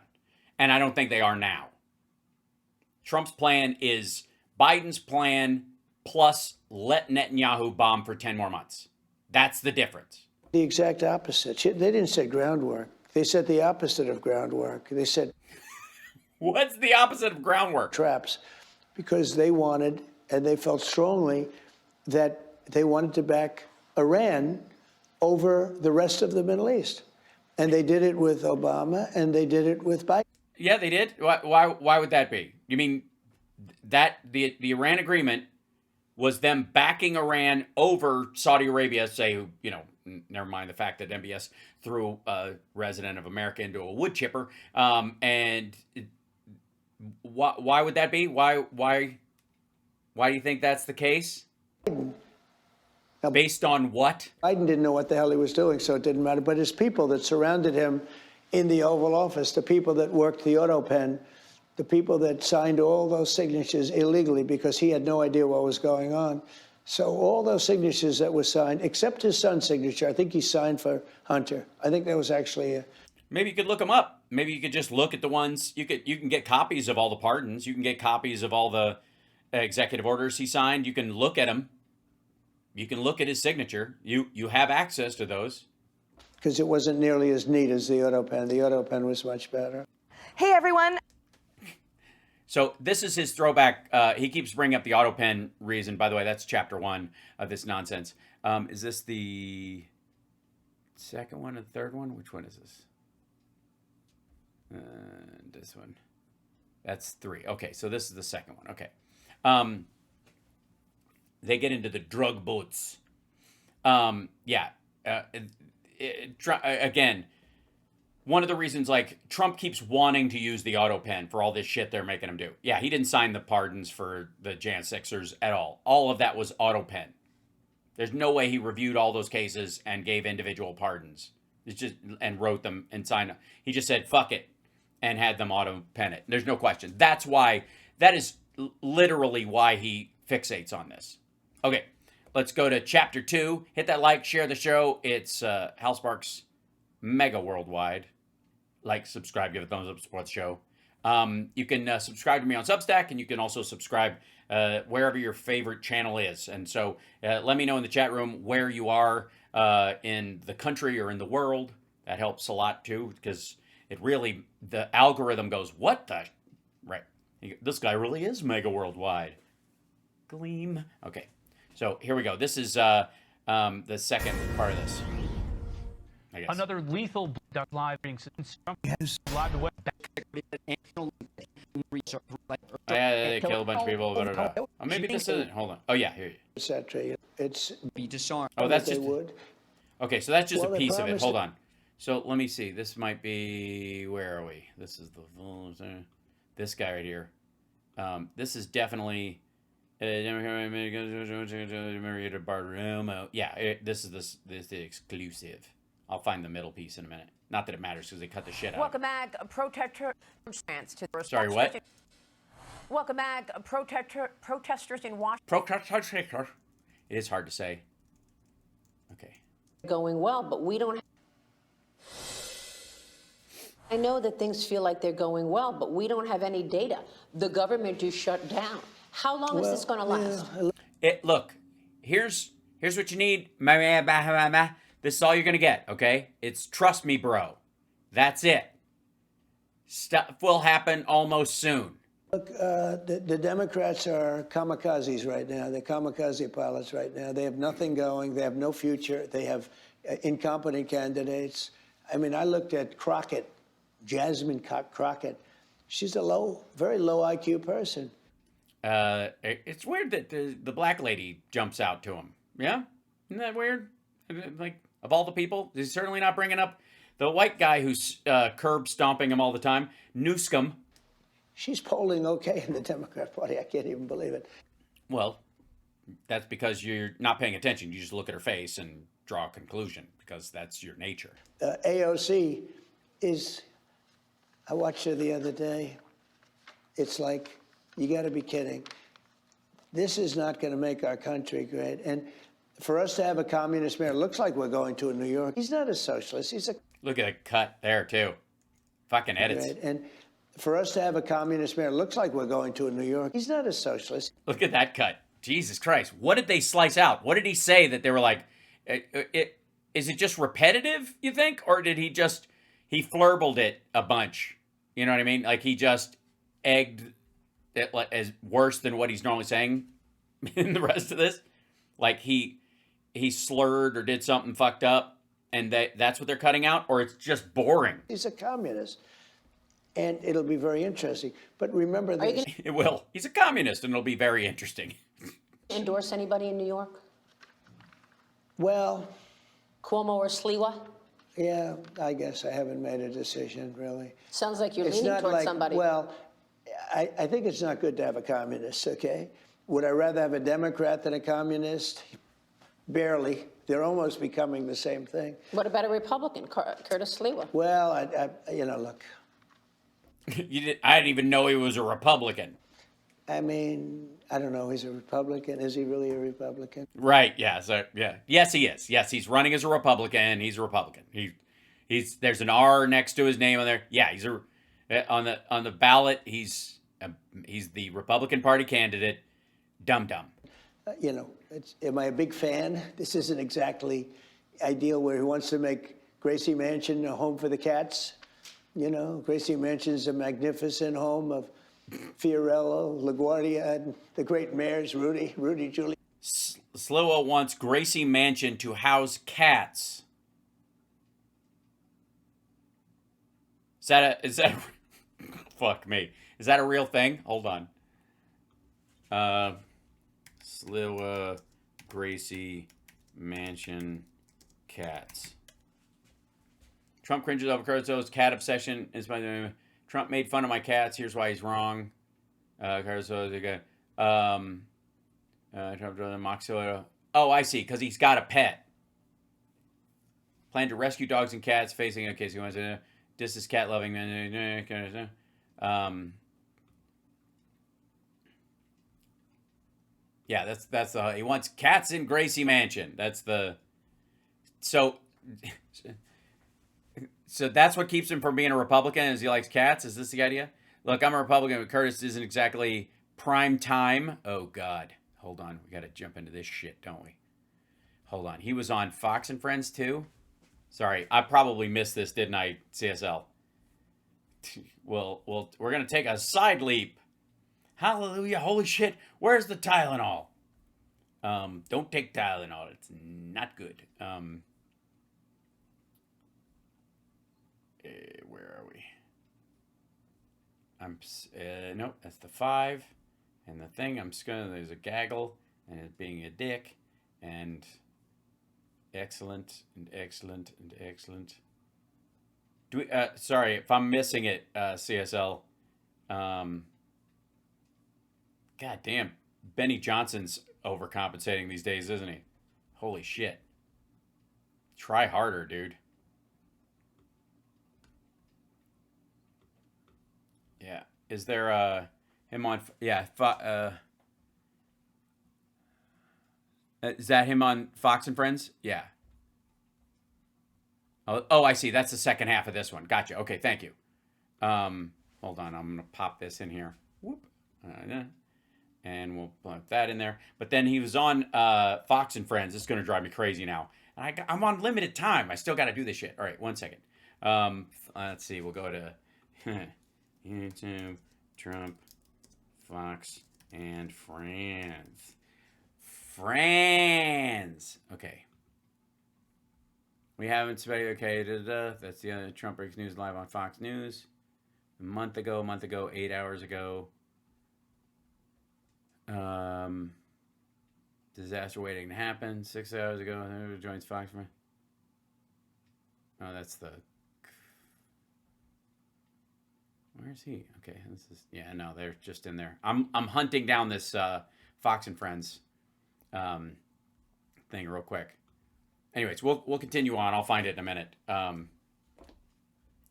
And I don't think they are now. Trump's plan is Biden's plan plus let Netanyahu bomb for 10 more months. That's the difference. The exact opposite. They didn't say groundwork. They said the opposite of groundwork. They said What's the opposite of groundwork? traps, because they wanted, and they felt strongly that they wanted to back Iran over the rest of the Middle East. And they did it with Obama, and they did it with Biden. Yeah, they did. Why would that be? You mean that the Iran agreement was them backing Iran over Saudi Arabia, say, never mind the fact that MBS threw a resident of America into a wood chipper. And why would that be? Why do you think that's the case? Based on what? Biden didn't know what the hell he was doing, so it didn't matter. But his people that surrounded him in the Oval Office, the people that worked the auto pen, the people that signed all those signatures illegally because he had no idea what was going on. So all those signatures that were signed, except his son's signature, I think he signed for Hunter. I think that was actually a... Maybe you could look them up. Maybe you could just look at the ones you can get copies of all the pardons. You can get copies of all the executive orders he signed. You can look at them. You can look at his signature. You have access to those. Because it wasn't nearly as neat as the auto pen. The auto pen was much better. Hey, everyone. So this is his throwback. He keeps bringing up the auto pen reason. By the way, that's chapter 1 of this nonsense. Is this the second one or the third one? Which one is this? This one. That's 3. Okay, so this is the second one. Okay. They get into the drug boats. Again, one of the reasons, like, Trump keeps wanting to use the auto pen for all this shit they're making him do. Yeah, he didn't sign the pardons for the Jan 6ers at all. All of that was auto pen. There's no way he reviewed all those cases and gave individual pardons. It's just, and wrote them and signed them. He just said, fuck it, and had them auto pen it. There's no question. That is literally why he fixates on this. Okay, let's go to chapter 2. Hit that like, share the show. It's Hal Sparks, Mega Worldwide. Like, subscribe, give a thumbs up, support the show. You can subscribe to me on Substack, and you can also subscribe wherever your favorite channel is. And so let me know in the chat room where you are in the country or in the world. That helps a lot, too, because it really, the algorithm goes, what the? Right. This guy really is Mega Worldwide. Gleam. Okay. So here we go. This is the second part of this. I guess. Another lethal live reading since Trump has live web. They kill a bunch of people. Blah, blah, blah. Oh, maybe this isn't. Hold on. Oh yeah, here. Etc. It's be disarmed. Oh, that's they just. would. Okay, so that's just Well, a they piece of it. promised Hold it. on. So let me see. This might be. Where are we? This is the. This guy right here. This is definitely. Maria Bartiromo. Yeah, this is the exclusive. I'll find the middle piece in a minute. Not that it matters because they cut the shit out. Welcome back, protesters to the Sorry, what? Welcome back, protesters in Washington. Protester. It is hard to say. Okay. Going well, but we don't. I know that things feel like they're going well, but we don't have any data. The government is shut down. How long is this going to last? Look, here's what you need. This is all you're going to get, okay? It's trust me, bro. That's it. Stuff will happen almost soon. Look, the Democrats are kamikazes right now. They're kamikaze pilots right now. They have nothing going. They have no future. They have incompetent candidates. I mean, I looked at Crockett, Jasmine Crockett. She's a very low IQ person. It's weird that the black lady jumps out to him. Yeah? Isn't that weird? Like, of all the people, he's certainly not bringing up the white guy who's curb stomping him all the time, Newscomb. She's polling okay in the Democrat Party. I can't even believe it. Well, that's because you're not paying attention. You just look at her face and draw a conclusion because that's your nature. AOC is, I watched her the other day. It's like, you got to be kidding. This is not going to make our country great. And for us to have a communist mayor, it looks like we're going to in New York. He's not a socialist. He's a... Look at the cut there, too. Fucking edits. Right? And for us to have a communist mayor, it looks like we're going to in New York. He's not a socialist. Look at that cut. Jesus Christ. What did they slice out? What did he say that they were like, is it just repetitive, you think? Or did he flurbled it a bunch? You know what I mean? Like he just egged it as worse than what he's normally saying in the rest of this? Like he slurred or did something fucked up and that's what they're cutting out? Or it's just boring? He's a communist. And it'll be very interesting. But remember this. It will. He's a communist and it'll be very interesting. Endorse anybody in New York? Well, Cuomo or Sliwa? yeah, I guess I haven't made a decision, really. Sounds like you're It's leaning not towards like, somebody. well, I think it's not good to have a communist, okay? Would I rather have a Democrat than a communist? Barely. They're almost becoming the same thing. What about a Republican, Curtis Sliwa? Well, look, I didn't even know he was a Republican. I mean, I don't know. He's a Republican. Is he really a Republican? Right? Yeah. So yeah. Yes, he is. Yes, he's running as a Republican. He's a Republican. He's there's an R next to his name on there. Yeah, he's a on the ballot. He's the Republican Party candidate. Dum dum. You know, am I a big fan? This isn't exactly ideal where he wants to make Gracie Mansion a home for the cats. You know, Gracie Mansion is a magnificent home of Fiorello, LaGuardia, and the great mayors, Rudy Giuliani. Sliwa wants Gracie Mansion to house cats. Is that fuck me? Is that a real thing? Hold on. Sliwa Gracie Mansion cats. Trump cringes over Cardozo's cat obsession. Trump made fun of my cats. Here's why he's wrong. Cardozo's again. Trump Moxillo. Oh, I see. Because he's got a pet. Plan to rescue dogs and cats facing. Okay, so he wants to. This is cat loving. Yeah, that's the. He wants cats in Gracie Mansion. That's the. So that's what keeps him from being a Republican, is he likes cats? Is this the idea? Look, I'm a Republican, but Curtis isn't exactly prime time. Oh, God. Hold on. We got to jump into this shit, don't we? Hold on. He was on Fox and Friends, too? Sorry, I probably missed this, didn't I, CSL? Well, we're going to take a side leap. Hallelujah. Holy shit. Where's the Tylenol? Don't take Tylenol. It's not good. Where are we? Nope, that's the 5. And the thing, there's a gaggle, and it's being a dick, and excellent, and excellent, and excellent. Sorry, if I'm missing it, CSL. God damn, Benny Johnson's overcompensating these days, isn't he? Holy shit. Try harder, dude. Yeah. Is there him on? Yeah. Is that him on Fox and Friends? Yeah. Oh, I see. That's the second half of this one. Gotcha. Okay, thank you. Hold on. I'm gonna pop this in here. Whoop. And we'll put that in there. But then he was on Fox and Friends. This is gonna drive me crazy now. And I'm on limited time. I still got to do this shit. All right, 1 second. Let's see. We'll go to. YouTube, Trump, Fox, and Friends. Okay. We haven't spent. Okay, that's the other Trump breaks news live on Fox News. A month ago, 8 hours ago. Disaster waiting to happen. 6 hours ago, who joins Fox? Oh, that's the. Where is he? Okay, this is no, they're just in there. I'm hunting down this Fox and Friends thing real quick. Anyways, we'll continue on. I'll find it in a minute.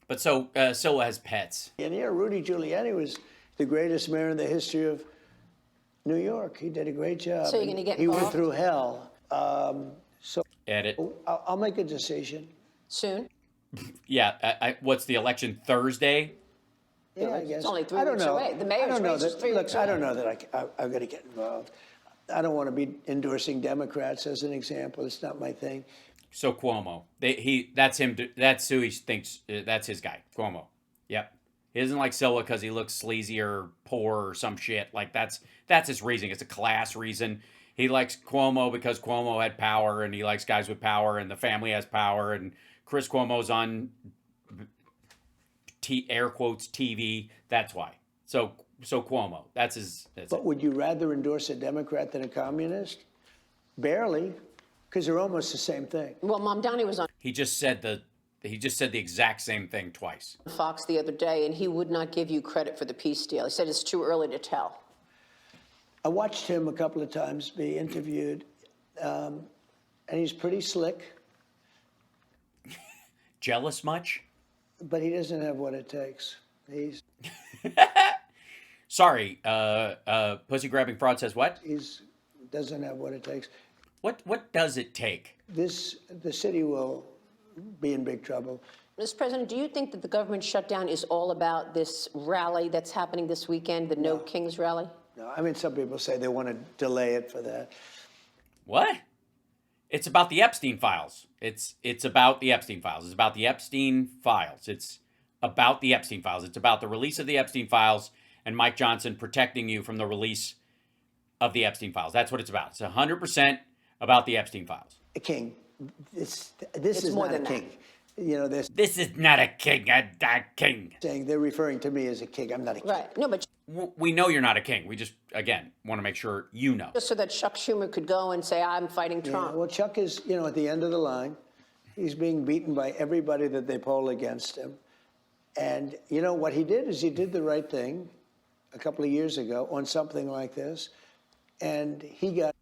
But Scylla has pets. And yeah, Rudy Giuliani was the greatest mayor in the history of New York. He did a great job. So you're going to get He involved? went through hell. Edit. I'll make a decision. Soon? Yeah. What's the election Thursday? Yeah, I guess. It's only 3 I don't weeks know. away. The mayor's race is 3 weeks away. I don't know that I'm going to get involved. I don't want to be endorsing Democrats as an example. It's not my thing. So Cuomo, that's him. That's who he thinks. That's his guy, Cuomo. Yep. He doesn't like Scylla because he looks sleazy or poor or some shit. Like that's his reasoning. It's a class reason. He likes Cuomo because Cuomo had power, and he likes guys with power, and the family has power, and Chris Cuomo's on air quotes TV. That's why. So Cuomo. That's But would you rather endorse a Democrat than a communist? Barely, because they're almost the same thing. Well, Mom Downey was on He just said the exact same thing twice. Fox the other day, and he would not give you credit for the peace deal. He said it's too early to tell. I watched him a couple of times be interviewed, and he's pretty slick, Jealous much? but he doesn't have what it takes. Sorry, pussy grabbing fraud says what? Doesn't have what it takes. What does it take? The city will be in big trouble. Mr. President, do you think that the government shutdown is all about this rally that's happening this weekend, the No Kings rally? No, I mean, some people say they want to delay it for that. What? It's about the Epstein files. It's about the Epstein files. It's about the Epstein files. It's about the Epstein files. It's about the release of the Epstein files and Mike Johnson protecting you from the release of the Epstein files. That's what it's about. It's 100% about the Epstein files. A king. This is more not a than king. You know, they're This is not a king, a king. saying they're referring to me as a king. I'm not a king. Right. No, but We know you're not a king. We just, again, want to make sure you know. just so that Chuck Schumer could go and say, I'm fighting Yeah, Trump. well, Chuck is, you know, at the end of the line. He's being beaten by everybody that they poll against him. And, you know, what he did is he did the right thing a couple of years ago on something like this. And he got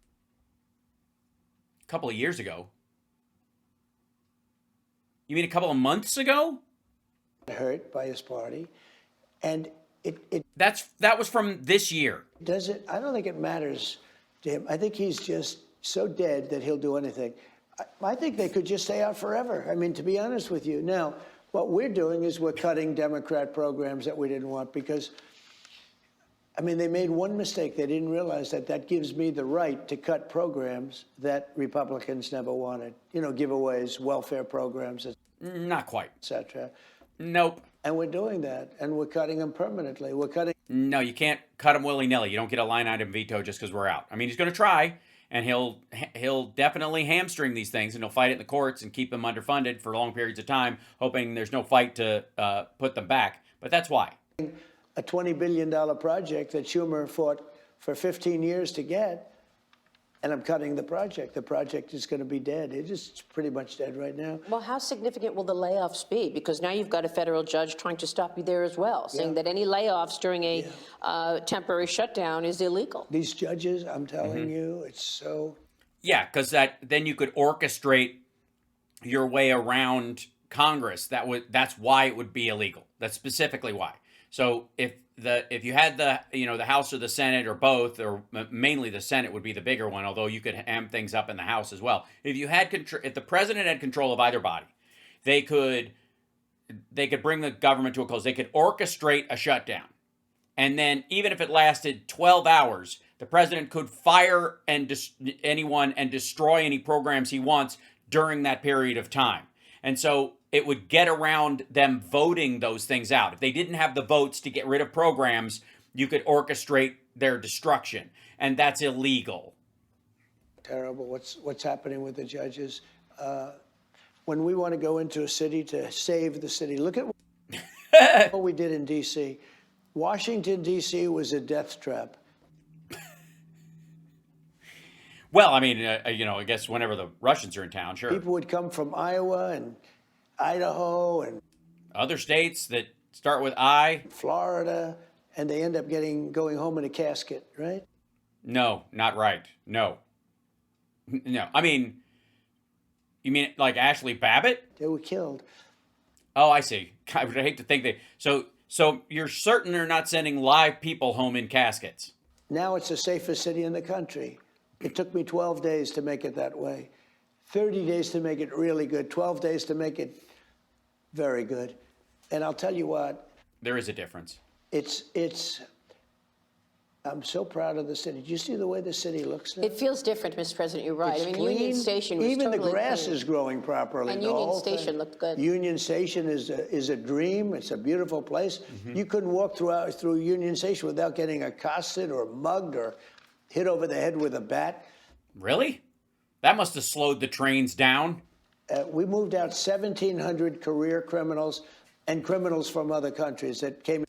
A couple of years ago. You mean a couple of months ago? hurt by his party. And it That was from this year. doesn't, I don't think it matters to him. I think he's just so dead that he'll do anything. I think they could just stay out forever. I mean, to be honest with you. Now, what we're doing is we're cutting Democrat programs that we didn't want because, I mean, they made one mistake. They didn't realize that that gives me the right to cut programs that Republicans never wanted. You know, giveaways, welfare programs, et Not quite. cetera. Nope. And we're doing that, and we're cutting them permanently. We're cutting. No, you can't cut him willy-nilly. You don't get a line item veto just because we're out. I mean, he's going to try, and he'll definitely hamstring these things, and he'll fight it in the courts and keep them underfunded for long periods of time, hoping there's no fight to put them back. But that's why. A $20 billion project that Schumer fought for 15 years to get, and I'm cutting the project. The project is going to be dead. It is pretty much dead right now. Well, how significant will the layoffs be? Because now you've got a federal judge trying to stop you there as well, saying that any layoffs during a temporary shutdown is illegal. These judges, I'm telling you, it's so. Yeah, because then you could orchestrate your way around Congress. That's why it would be illegal. That's specifically why. So if you had the House or the Senate or both, or mainly the Senate would be the bigger one, although you could ham things up in the House as well. If the president had control of either body, they could bring the government to a close. They could orchestrate a shutdown. And then even if it lasted 12 hours, the president could fire anyone and destroy any programs he wants during that period of time. And so it would get around them voting those things out. If they didn't have the votes to get rid of programs, you could orchestrate their destruction. And that's illegal. Terrible. What's happening with the judges? When we want to go into a city to save the city, look at what we did in D.C. Washington, D.C. was a death trap. Well, I mean, I guess whenever the Russians are in town, sure. People would come from Iowa and Idaho and Other states that start with I? Florida, and they end up going home in a casket, right? No, not right. No. No. I mean, you mean like Ashley Babbitt? They were killed. Oh, I see. I would hate to think that. So you're certain they're not sending live people home in caskets? Now it's the safest city in the country. It took me 12 days to make it that way, 30 days to make it really good, 12 days to make it very good. And I'll tell you what, There is a difference. I'm so proud of the city. Do you see the way the city looks now? It feels different, Mr. President, you're right. It's I mean, Union clean. Station was Even totally the grass clean. is growing properly. And the Union whole Station thing. looked good. Union Station is a dream. It's a beautiful place. You couldn't walk through Union Station without getting accosted or mugged or hit over the head with a bat. Really? That must have slowed the trains down. We moved out 1,700 career criminals and criminals from other countries that came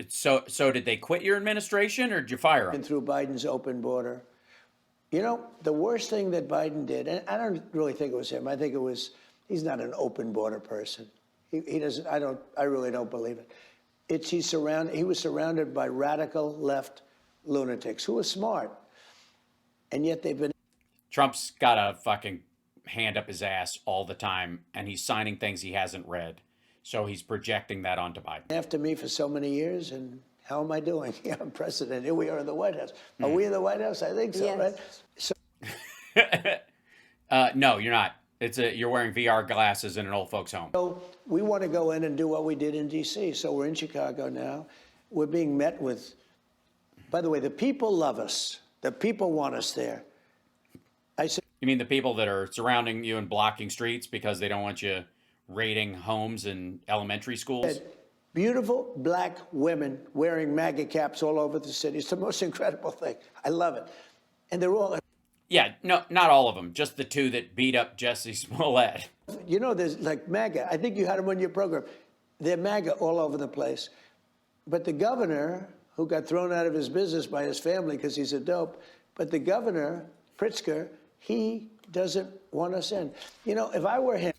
So did they quit your administration or did you fire in them? through Biden's open border. You know, the worst thing that Biden did, and I don't really think it was him. I think he's not an open border person. He doesn't, I really don't believe it. He was surrounded by radical left lunatics who were smart. And yet they've been Trump's got a fucking hand up his ass all the time, and he's signing things he hasn't read. So he's projecting that onto Biden. after me for so many years, and How am I doing? Yeah, I'm president. Here we are in the White House. Are we in the White House? I think so, Yes. right? So No, you're not. You're wearing VR glasses in an old folks' home. we want to go in and do what we did in D.C. So we're in Chicago now. We're being met with, by the way, the people love us. The people want us there. I said, You mean the people that are surrounding you and blocking streets because they don't want you raiding homes in elementary schools? beautiful black women wearing MAGA caps all over the city. It's the most incredible thing. I love it. And they're all, Yeah, no, not all of them. Just the two that beat up Jesse Smollett. you know, there's like MAGA. I think you had them on your program. They're MAGA all over the place. But the governor, who got thrown out of his business by his family because he's a dope, but the governor, Pritzker, he doesn't want us in. You know, if I were him,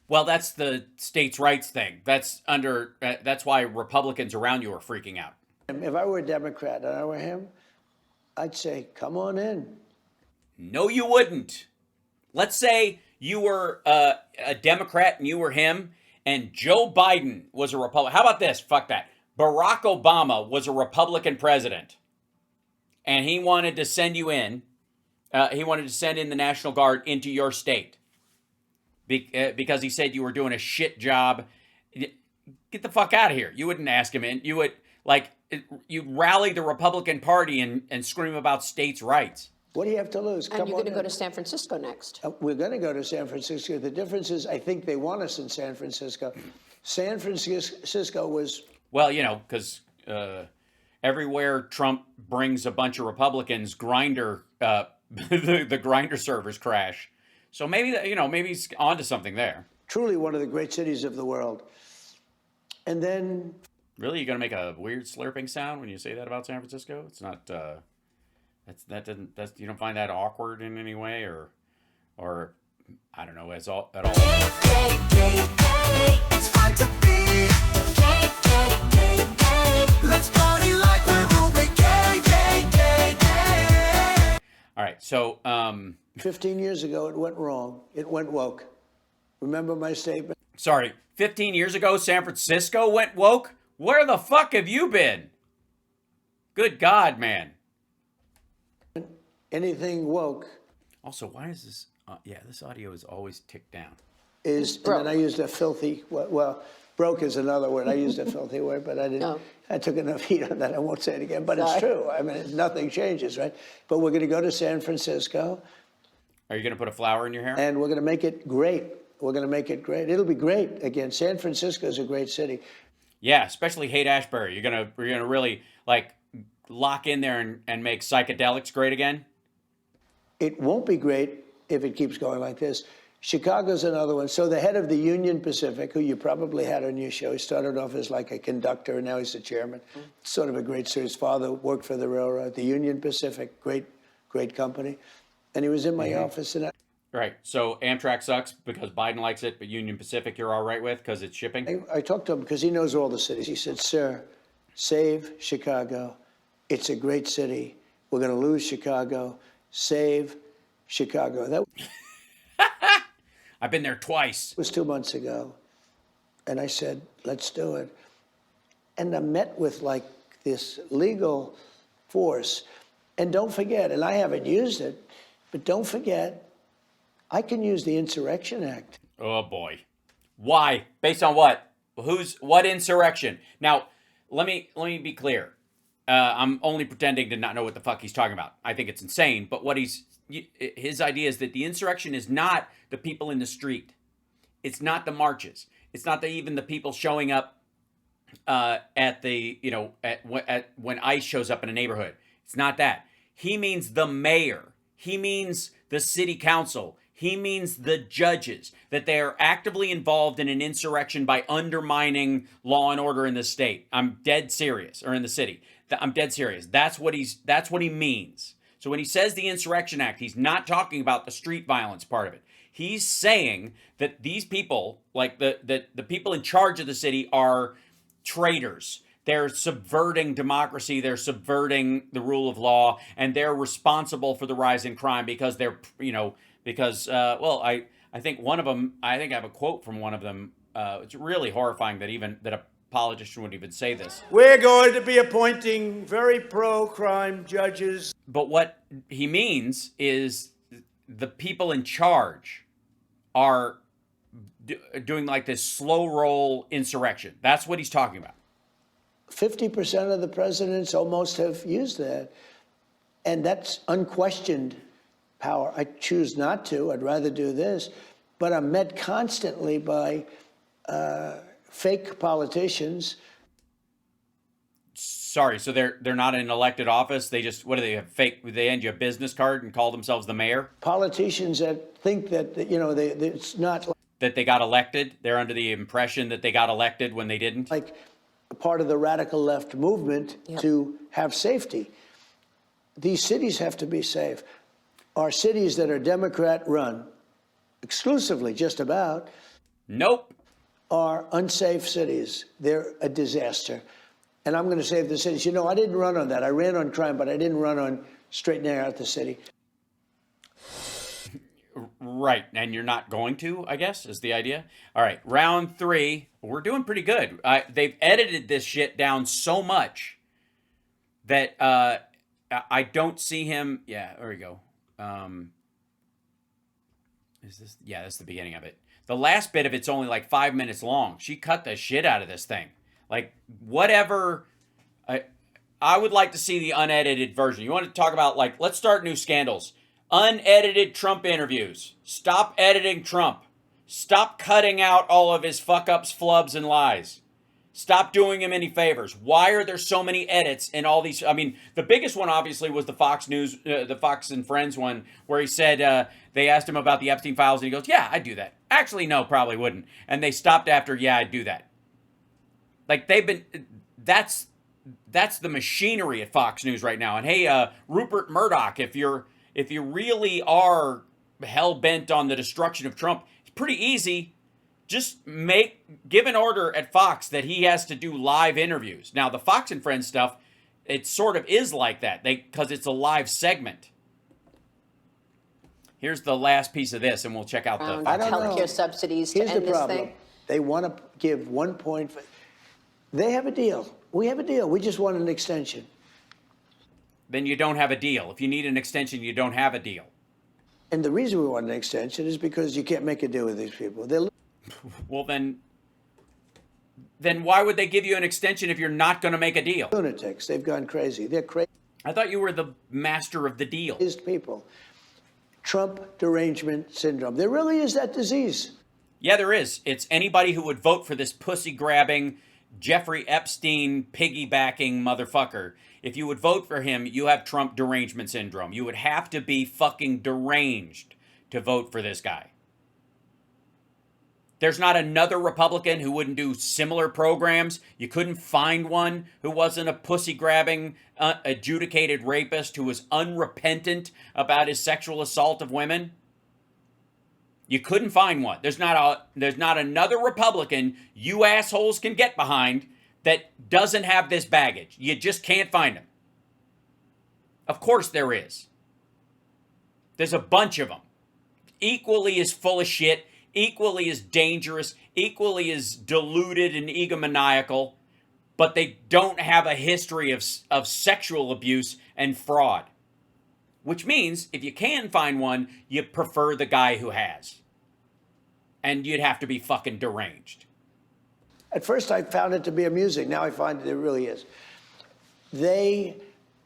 Well, that's the states' rights thing. That's why Republicans around you are freaking out. if I were a Democrat and I were him, I'd say, come on in. No, you wouldn't. Let's say you were a Democrat and you were him, and Joe Biden was a Republican. How about this? Fuck that. Barack Obama was a Republican president, and he wanted to send you in. He wanted to send in the National Guard into your state because he said you were doing a shit job. Get the fuck out of here. You wouldn't ask him in. You would, you'd rally the Republican Party and scream about states' rights. What do you have to lose? And Come you're on going to in. go to San Francisco next. We're going to go to San Francisco. The difference is, I think they want us in San Francisco. San Francisco was... Well, you know, because everywhere Trump brings a bunch of Republicans, the grinder servers crash. So maybe, maybe he's onto something there. truly one of the great cities of the world. And then... Really? You're going to make a weird slurping sound when you say that about San Francisco? It's not, you don't find that awkward in any way or I don't know, at all? It's fun to be Let's party like we're moving gay. All right, so 15 years ago, it went wrong. It went woke. Remember my statement? sorry, 15 years ago, San Francisco went woke? Where the fuck have you been? Good God, man. Anything woke Also, why is this? This audio is always ticked down. is, and then I used a filthy, well, broke is another word. I used a filthy word, but I didn't. No. I took enough heat on that. I won't say it again, but it's Sorry. true. I mean, nothing changes, right? But we're going to go to San Francisco, Are you going to put a flower in your hair? and we're going to make it great. We're going to make it great. It'll be great. Again, San Francisco is a great city. Yeah, especially Haight-Ashbury. You're gonna really lock in there and make psychedelics great again. It won't be great if it keeps going like this. Chicago's another one. So the head of the Union Pacific, who you probably had on your show, he started off as like a conductor, and now he's the chairman. Sort of a great story. His father worked for the railroad, the Union Pacific, great company. And he was in my office, and Right. So Amtrak sucks because Biden likes it, but Union Pacific you're all right with because it's shipping. I talked to him because he knows all the cities. He said, sir, save Chicago. It's a great city. We're going to lose Chicago. Save Chicago. That I've been there twice. was 2 months ago. And I said, let's do it. And I met with like this legal force. And don't forget, and I haven't used it, but don't forget, I can use the Insurrection Act. Oh boy. Why? Based on what? What insurrection? Now, let me be clear. I'm only pretending to not know what the fuck he's talking about. I think it's insane, but his idea is that the insurrection is not the people in the street. It's not the marches. It's not even the people showing up at when ICE shows up in a neighborhood. It's not that. He means the mayor. He means the city council. He means the judges, that they are actively involved in an insurrection by undermining law and order in the state. I'm dead serious, or in the city. I'm dead serious. That's what he means. So when he says the Insurrection Act, he's not talking about the street violence part of it. He's saying that these people, like the people in charge of the city, are traitors. They're subverting democracy. They're subverting the rule of law, and they're responsible for the rise in crime because I think one of them, I think I have a quote from one of them. It's really horrifying that a politician would even say this. We're going to be appointing very pro-crime judges. But what he means is the people in charge are doing like this slow roll insurrection. That's what he's talking about. 50% of the presidents almost have used that. And that's unquestioned power. I choose not to. I'd rather do this. But I'm met constantly by fake politicians. Sorry, so they're not in elected office. They just, what do they have, fake? They hand you a business card and call themselves the mayor? Politicians that think that, you know, it's not That they got elected? They're under the impression that they got elected when they didn't? like a part of the radical left movement to have safety. These cities have to be safe. Our cities that are Democrat run, exclusively just about, Nope. are unsafe cities. They're a disaster. And I'm going to save the cities. You know, I didn't run on that. I ran on crime, but I didn't run on straightening out the city. Right, and you're not going to, I guess, is the idea. All right, round 3. We're doing pretty good. They've edited this shit down so much that I don't see him. Yeah, there we go. Is this? Yeah, that's the beginning of it. The last bit of it's only like 5 minutes long. She cut the shit out of this thing. Like, whatever. I would like to see the unedited version. You want to talk about, like, let's start new scandals. Unedited Trump interviews. Stop editing Trump. Stop cutting out all of his fuck-ups, flubs, and lies. Stop doing him any favors. Why are there so many edits in all these? I mean, the biggest one, obviously, was the Fox News, the Fox and Friends one, where he said, they asked him about the Epstein files, and he goes, yeah, I'd do that. Actually, no, probably wouldn't. And they stopped after, yeah, I'd do that. Like, they've been, that's the machinery at Fox News right now. And hey, Rupert Murdoch, if you really are hell-bent on the destruction of Trump, it's pretty easy. Just give an order at Fox that he has to do live interviews. Now, the Fox and Friends stuff, it sort of is like that, because it's a live segment. Here's the last piece of this, and we'll check out the I don't know. Healthcare subsidies to Here's the end this problem. thing. They want to give 1.5. They have a deal. We have a deal. We just want an extension. Then you don't have a deal. If you need an extension, you don't have a deal. And the reason we want an extension is because you can't make a deal with these people. They're Well, then why would they give you an extension if you're not going to make a deal? lunatics. They've gone crazy. They're crazy I thought you were the master of the deal. people. Trump derangement syndrome. There really is that disease. Yeah, there is. It's anybody who would vote for this pussy-grabbing, Jeffrey Epstein piggybacking motherfucker. If you would vote for him, you have Trump derangement syndrome. You would have to be fucking deranged to vote for this guy. There's not another Republican who wouldn't do similar programs. You couldn't find one who wasn't a pussy-grabbing, adjudicated rapist who was unrepentant about his sexual assault of women. You couldn't find one. There's not another Republican you assholes can get behind that doesn't have this baggage. You just can't find him. Of course there is. There's a bunch of them. Equally as full of shit, equally as dangerous, equally as deluded and egomaniacal, but they don't have a history of sexual abuse and fraud. Which means, if you can find one, you prefer the guy who has. And you'd have to be fucking deranged. At first, I found it to be amusing. Now I find that it really is. They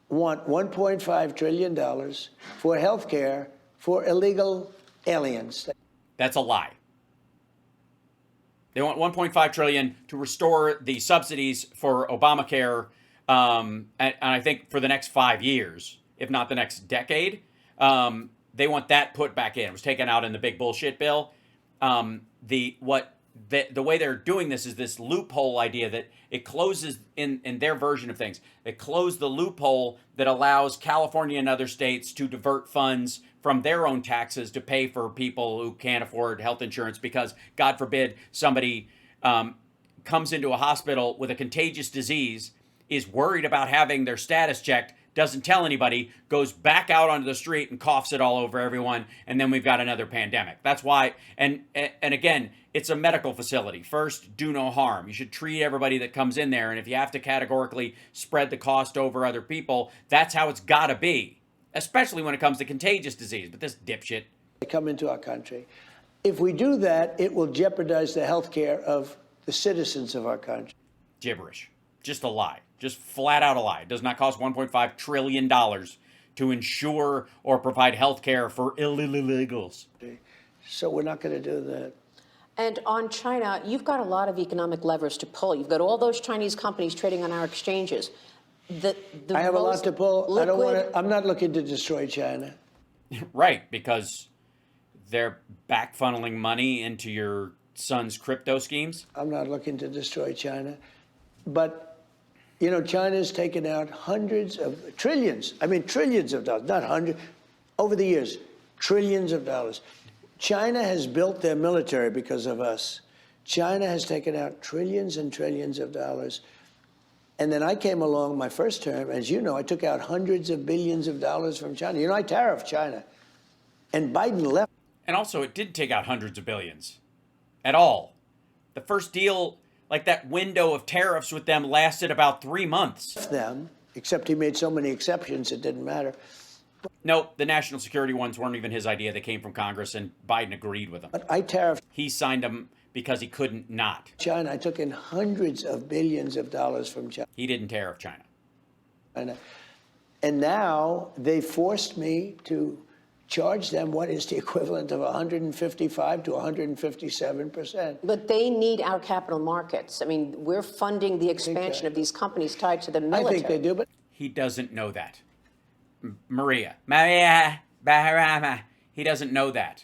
want $1.5 trillion for health care for illegal aliens. That's a lie. They want $1.5 trillion to restore the subsidies for Obamacare, and I think for the next 5 years, if not the next decade. They want that put back in. It was taken out in the big bullshit bill. The way they're doing this is this loophole idea that it closes in their version of things. It closed the loophole that allows California and other states to divert funds from their own taxes to pay for people who can't afford health insurance because, God forbid, somebody comes into a hospital with a contagious disease, is worried about having their status checked, doesn't tell anybody, goes back out onto the street and coughs it all over everyone, and then we've got another pandemic. That's why, and again, it's a medical facility. First, do no harm. You should treat everybody that comes in there, and if you have to categorically spread the cost over other people, that's how it's got to be, especially when it comes to contagious disease. But this dipshit. They come into our country. If we do that, it will jeopardize the health care of the citizens of our country. Gibberish. Just a lie. Just flat out a lie. It does not cost $1.5 trillion to ensure or provide health care for illegals. So we're not going to do that. And on China, you've got a lot of economic levers to pull. You've got all those Chinese companies trading on our exchanges. I have a lot to pull. I don't want liquid- to. I'm not looking to destroy China. Right, because they're back funneling money into your son's crypto schemes. I'm not looking to destroy China. But, you know, China's taken out hundreds of trillions. I mean, trillions of dollars, not hundreds. Over the years, trillions of dollars. China has built their military because of us. China has taken out trillions and trillions of dollars. And then I came along my first term, as you know, I took out hundreds of billions of dollars from China. You know, I tariffed China. And Biden left And also, it didn't take out hundreds of billions at all. The first deal, like that window of tariffs with them, lasted about 3 months. them, except he made so many exceptions, it didn't matter. Nope, the national security ones weren't even his idea. They came from Congress, and Biden agreed with them. But I tariffed He signed them because he couldn't not. China. I took in hundreds of billions of dollars from He didn't tariff China. China. And now they forced me to charge them what is the equivalent of 155 to 157%. But they need our capital markets. I mean, we're funding the expansion of these companies tied to the I military. think they do, but He doesn't know that. Maria Bartiromo. He doesn't know that.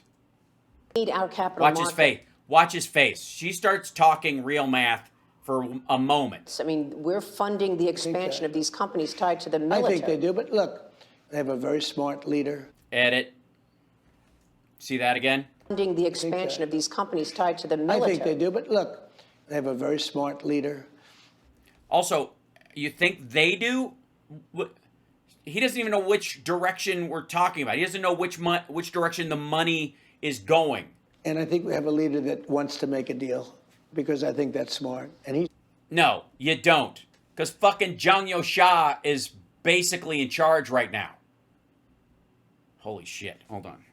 Need our capital Watch markets. his face. Watch his face. She starts talking real math for a moment. I mean, we're funding the expansion of these companies tied to the I military. think they do. But look, they have a very smart leader. Edit. See that again? Funding the expansion of these companies tied to the I military. think they do. But look, they have a very smart leader. Also, you think they do? He doesn't even know which direction we're talking about. He doesn't know which direction the money is going. And I think we have a leader that wants to make a deal because I think that's smart. And he's No, you don't. Because fucking Zhang Youxia is basically in charge right now. Holy shit. Hold on.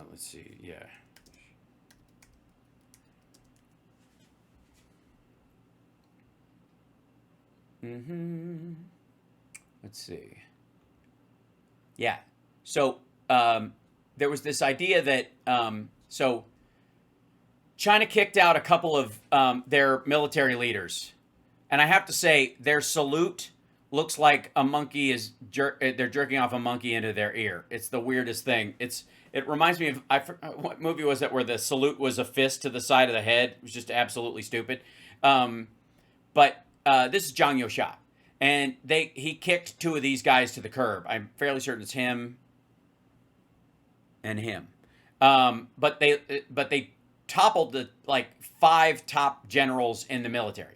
Let's see. Yeah. Let's see. Yeah. So there was this idea that so China kicked out a couple of their military leaders, and I have to say their salute looks like a monkey is they're jerking off a monkey into their ear. It's the weirdest thing. It reminds me of what movie was that where the salute was a fist to the side of the head. It was just absolutely stupid. But this is Zhang Youxia, and he kicked two of these guys to the curb. I'm fairly certain it's him and him. But they toppled the like 5 top generals in the military.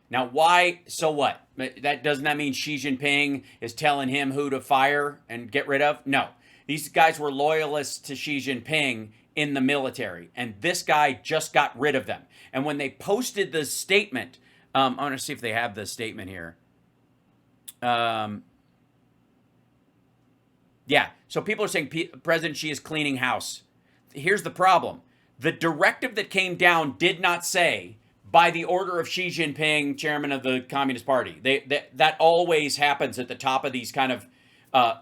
Now, why? So what? Doesn't that mean Xi Jinping is telling him who to fire and get rid of? No. These guys were loyalists to Xi Jinping in the military, and this guy just got rid of them. And when they posted the statement, I want to see if they have the statement here. Yeah. So people are saying President Xi is cleaning house. Here's the problem. The directive that came down did not say, by the order of Xi Jinping, chairman of the Communist Party. That always happens at the top of these kind of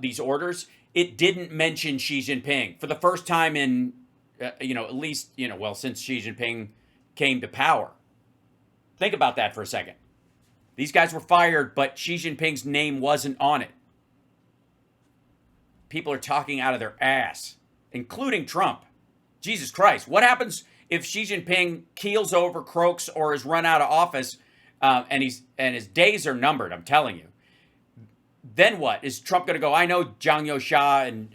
these orders. It didn't mention Xi Jinping for the first time in, at least, since Xi Jinping came to power. Think about that for a second. These guys were fired, but Xi Jinping's name wasn't on it. People are talking out of their ass, including Trump. Jesus Christ. What happens if Xi Jinping keels over, croaks, or is run out of office, and his days are numbered, I'm telling you? Then what? Is Trump going to go, I know Zhang Youxia and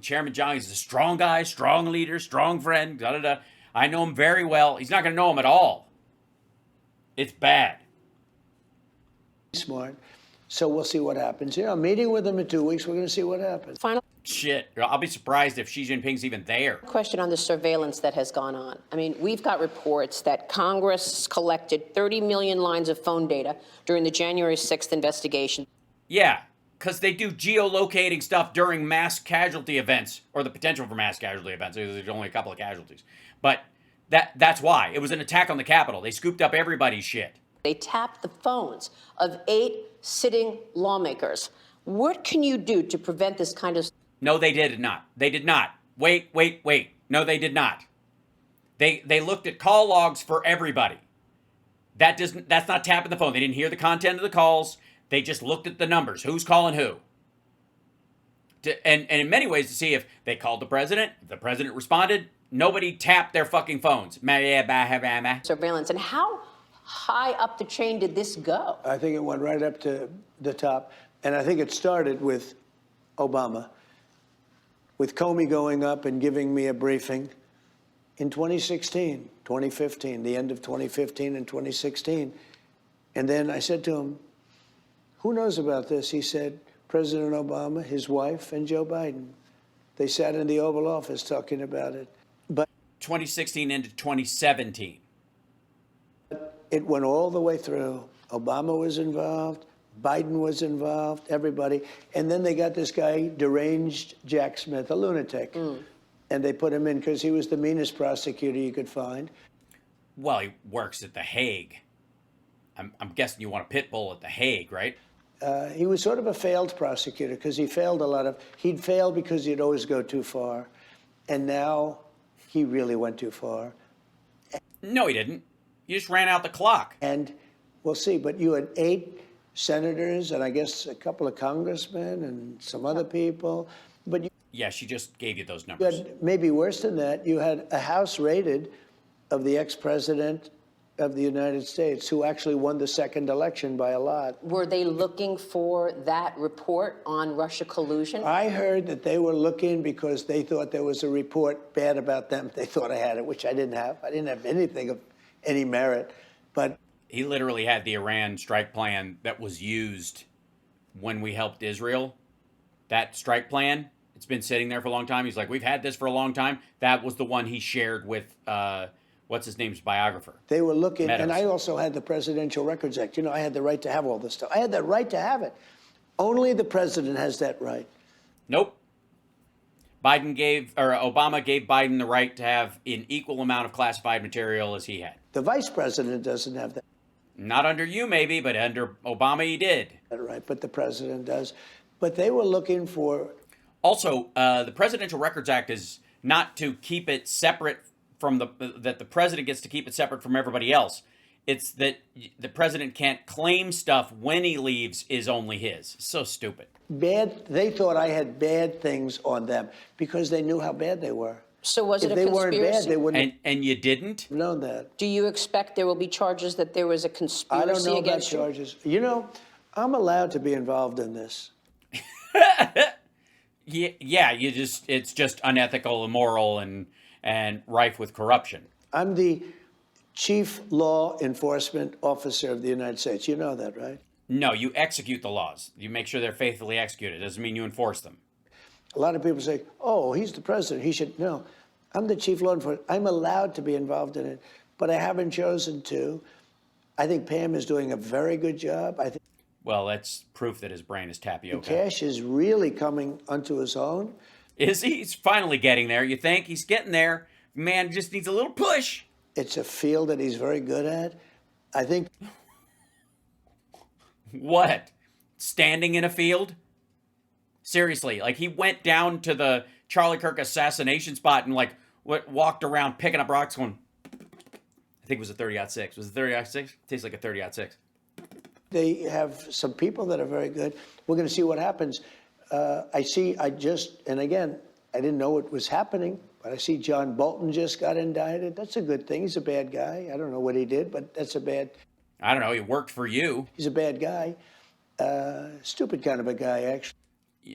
Chairman Zhang is a strong guy, strong leader, strong friend, da-da-da. I know him very well. He's not going to know him at all. It's bad. Smart. So we'll see what happens. You know, meeting with them in 2 weeks, we're going to see what happens. Final Shit. I'll be surprised if Xi Jinping's even there. question on the surveillance that has gone on. I mean, we've got reports that Congress collected 30 million lines of phone data during the January 6th investigation. Yeah, because they do geolocating stuff during mass casualty events, or the potential for mass casualty events. There's only a couple of casualties. But that's why. It was an attack on the Capitol. They scooped up everybody's shit. They tapped the phones of 8 sitting lawmakers. What can you do to prevent this kind of... No, they did not. They did not. Wait. No, they did not. They looked at call logs for everybody. That's not tapping the phone. They didn't hear the content of the calls. They just looked at the numbers. Who's calling who? And in many ways to see if they called the president responded. Nobody tapped their fucking phones. surveillance, and how high up the chain did this go? I think it went right up to the top. And I think it started with Obama, with Comey going up and giving me a briefing in 2016, 2015, the end of 2015 and 2016. And then I said to him, who knows about this? He said, President Obama, his wife, and Joe Biden. They sat in the Oval Office talking about it. But 2016 into 2017. it went all the way through. Obama was involved. Biden was involved, everybody. And then they got this guy, deranged Jack Smith, a lunatic. And they put him in because he was the meanest prosecutor you could find. Well, he works at The Hague. I'm guessing you want a pit bull at The Hague, right? He was sort of a failed prosecutor because he failed he'd failed because he'd always go too far. And now he really went too far. No, he didn't. You just ran out the clock. And we'll see, but you had 8 senators and I guess a couple of congressmen and some other people. But you Yeah, she just gave you those numbers. had maybe worse than that. You had a House rated of the ex-president of the United States who actually won the second election by a lot. Were they looking for that report on Russia collusion? I heard that they were looking because they thought there was a report bad about them. They thought I had it, which I didn't have. I didn't have anything of any merit. But He literally had the Iran strike plan that was used when we helped Israel. That strike plan, it's been sitting there for a long time. He's like, we've had this for a long time. That was the one he shared with, what's his name's biographer? they were looking, Meadows. and I also had the Presidential Records Act. You know, I had the right to have all this stuff. I had that right to have it. Only the president has that right. Nope. Obama gave Biden the right to have an equal amount of classified material as he had. The vice president doesn't have that Not under you, maybe, but under Obama, he did. right, but the president does. But they were looking for Also, the Presidential Records Act is not to keep it separate from that the president gets to keep it separate from everybody else. It's that the president can't claim stuff when he leaves is only his. So stupid. they thought I had bad things on them because they knew how bad they were. So was If it a they conspiracy? weren't bad, they wouldn't And you didn't? have known that. Do you expect there will be charges that there was a I conspiracy don't know about against you? charges. You know, I'm allowed to be involved in this. Yeah, it's just unethical, immoral, and rife with corruption. I'm the chief law enforcement officer of the United States. You know that, right? No, you execute the laws. You make sure they're faithfully executed. Doesn't mean you enforce them. A lot of people say, oh, he's the president. He should. No, I'm the chief law enforcement. I'm allowed to be involved in it, but I haven't chosen to. I think Pam is doing a very good job. I think Well, that's proof that his brain is tapioca. Cash is really coming onto his own. Is he? He's finally getting there. You think? He's getting there. Man just needs a little push. It's a field that he's very good at. I think What? Standing in a field? Seriously, like he went down to the Charlie Kirk assassination spot and like walked around picking up rocks going, I think it was a 30-06. Was it 30-06? Tastes like a 30-06. they have some people that are very good. We're going to see what happens. And again, I didn't know it was happening, but I see John Bolton just got indicted. That's a good thing. He's a bad guy. I don't know what he did, but that's a bad, I don't know. He worked for you. he's a bad guy. Stupid kind of a guy, actually.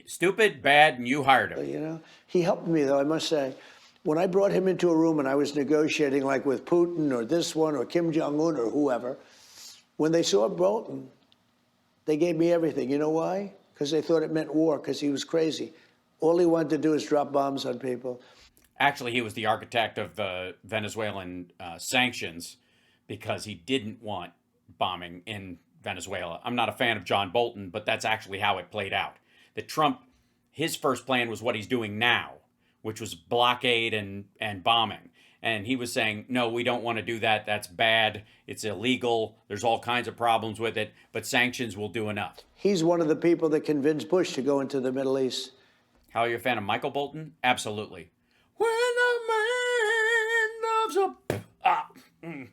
Stupid, bad, and you hired him. You know, he helped me though, I must say. When I brought him into a room and I was negotiating like with Putin or this one or Kim Jong-un or whoever, When they saw Bolton, they gave me everything. You know why? Because they thought it meant war, because he was crazy. All he wanted to do is drop bombs on people. Actually, he was the architect of the Venezuelan sanctions because he didn't want bombing in Venezuela. I'm not a fan of John Bolton, but that's actually how it played out. That Trump, his first plan was what he's doing now, which was blockade and bombing. And he was saying, no, we don't want to do that. That's bad. It's illegal. There's all kinds of problems with it, but sanctions will do enough. He's one of the people that convinced Bush to go into the Middle East. How are you a fan of Michael Bolton? Absolutely. When a man loves a...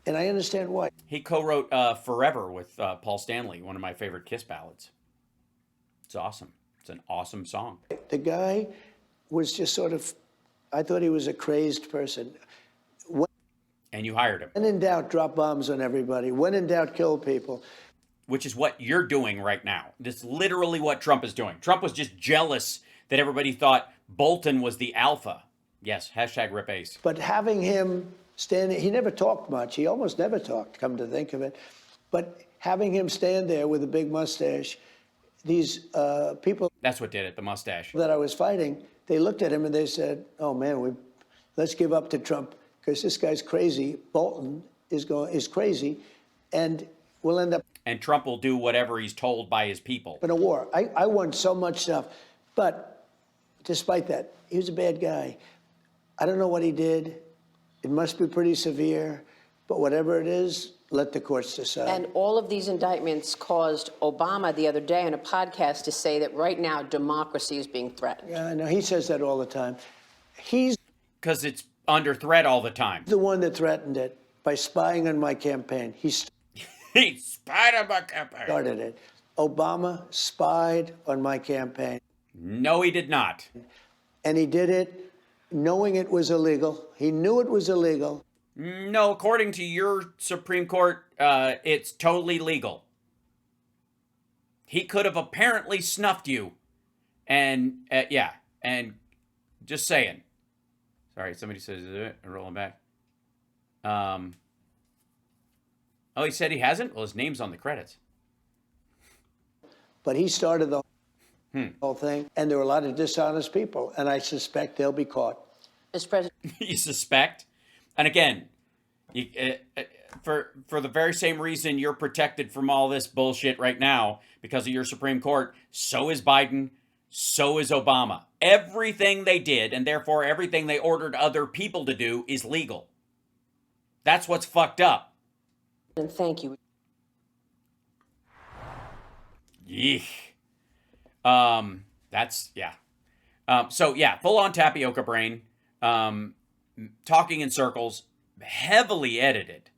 And I understand why. He co-wrote Forever with Paul Stanley, one of my favorite Kiss ballads. It's awesome. It's an awesome song. The guy was just sort of, I thought he was a crazed person. And you hired him. When in doubt, drop bombs on everybody. When in doubt, kill people. Which is what you're doing right now. That's literally what Trump is doing. Trump was just jealous that everybody thought Bolton was the alpha. Yes, hashtag Rip Ace. But having him standing, he never talked much. He almost never talked, come to think of it. But having him stand there with a big mustache, these people That's what did it, the mustache. that I was fighting, they looked at him and they said, oh man, let's give up to Trump because this guy's crazy. Bolton is crazy and we'll end up And Trump will do whatever he's told by his people. in a war. I won so much stuff. But despite that, he was a bad guy. I don't know what he did. It must be pretty severe. But whatever it is, let the courts decide. And all of these indictments caused Obama the other day on a podcast to say that right now democracy is being threatened. Yeah, I know. He says that all the time. He's Because it's under threat all the time. the one that threatened it by spying on my campaign. He He spied on my campaign. started it. Obama spied on my campaign. No, he did not. And he did it knowing it was illegal. He knew it was illegal. No, according to your Supreme Court, it's totally legal. He could have apparently snuffed you. And, yeah, and just saying. Sorry, somebody says, rolling back. Oh, he said he hasn't? Well, his name's on the credits. But he started the whole thing. And there were a lot of dishonest people. And I suspect they'll be caught. Mr. President, You suspect? And again, for the very same reason you're protected from all this bullshit right now because of your Supreme Court, so is Biden, so is Obama. Everything they did, and therefore everything they ordered other people to do, is legal. That's what's fucked up. and thank you. Yeesh. That's, yeah. So, yeah, full-on tapioca brain, talking in circles, heavily edited.